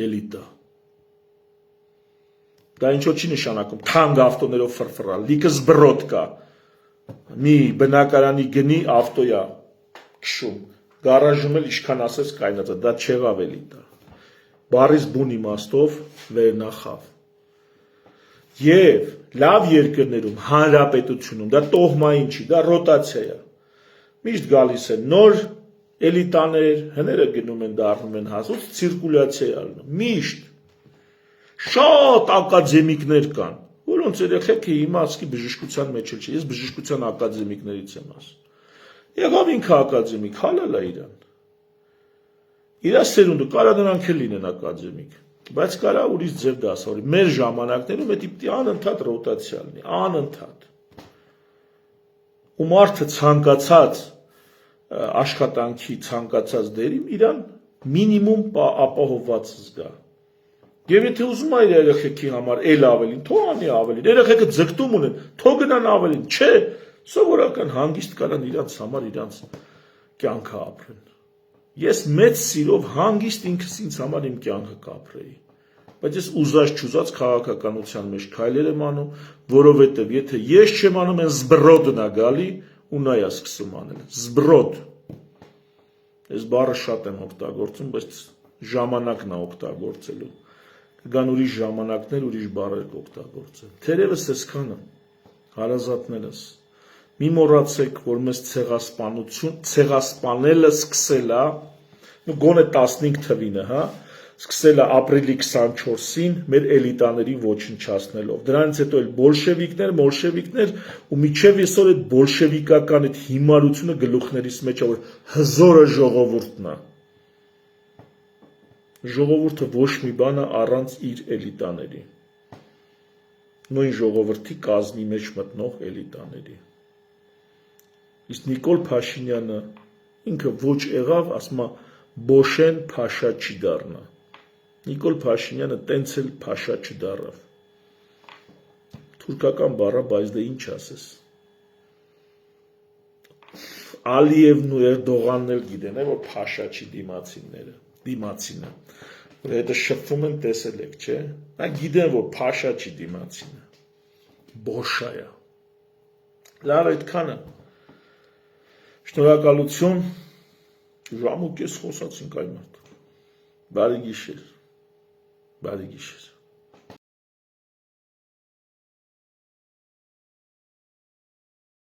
էլիտա։ Դա ինչ չի նշանակում թանկ ավտոներով ֆրֆռալ, լիքը զբռոտ կա, մի բնակարանի գնի ավտոյա քշում, գարաժում էլ ինչքան ասես կայնած է, դա չեղավ էլի դա։ Բարիս բուն իմաստով վերնախավ։ Եվ լավ երկրներում, հանրապետությունում, դա տոհմային չի, դա ռոտացիա է։ Միշտ գալիս են նոր էլիտաներ, հները գնում են դառնում են հասուց, ցիրկուլյացիա է ալնում։ Միշտ շատ ակադեմիկներ կան, որոնց երեխեքը հիմա ասկի բժշկության մեջ էլ չի, ես բժշկության ակադեմիկներից եմ ասում։ Եղավ ինքը ակադեմիկ, հալալ է իրան։ Իրա սերունդը կարա նրանք էլ լինեն ակադեմիկ, բայց կարա ուրիշ ձև դասավորի։ Մեր ժամանակներում դա պիտի անընդհատ ռոտացիա լինի, անընդհատ։ Ու մարդը ցանկացած աշխատանքի ցանկացած դերի իրան մինիմում ապահովված զգա։ Եվ եթե ուզում է իր երեխեքի համար էլ ավելին, թող անի ավելին, երեխեքը ձգտում ունեն, թող գնան ավելին, չէ, սովորական հանգիստ կարան իրանց համար իրանց կյանքը ապրեն։ Ես մեծ սիրով հանգիստ ինքս ինձ համար իմ կյանքը կապրեի, բայց ես ուզած չուզած քաղաքականության մեջ քայլեր եմ անում, որովհետև եթե ես չեմ անում, են զբրոդն է գալի ու նա է սկսում անել, զբրոդ։ Ես բառը շատ եմ օգտագործում, բայց ժամանակն է օգտագործելու։ Կգան ուրիշ ժամանակներ, ուրիշ բառեր կօգտագործեն։ Թերևս այսքանը, հարազատներս, մի մոռացեք, որ մեզ ցեղասպանելը սկսել է, գոնե 15 թվինը, հա, սկսել է ապրիլի 24-ին մեր էլիտաներին ոչնչացնելով։ Դրանից հետո էլ բոլշևիկներ ու միջև այսօր այդ բոլշևիկական այդ հիմարությունը գլուխներից մեջ է, որ հզորը ժողովուրդն է։ Ժողովուրդը ոչ մի բան է առանց իր էլիտաների։ Նույն ժողովրդի կազմի մեջ մտնող էլիտաների։ Իսկ Նիկոլ Փաշինյանը ինքը ոչ եղավ, ասում է Բոշեն Փաշա չի դառնա։ Նիկոլ Փաշինյանը տենց էլ Փաշա չդառավ։ Թուրքական բառը, բայց դե ինչ ասես։ Ալիևն ու Էրդողանն էլ գիտեն, որ Փաշա չի դիմացինը, որ հետը շփվում են տեսել եք, չէ։ Նա գիտեն, որ Փաշա չի դիմացինը, Բոշա է։ Լավ այդքանը։ Շնորհակալություն, ժամ ու կես խոսացինք այ մարդ։ Բարի գիշեր։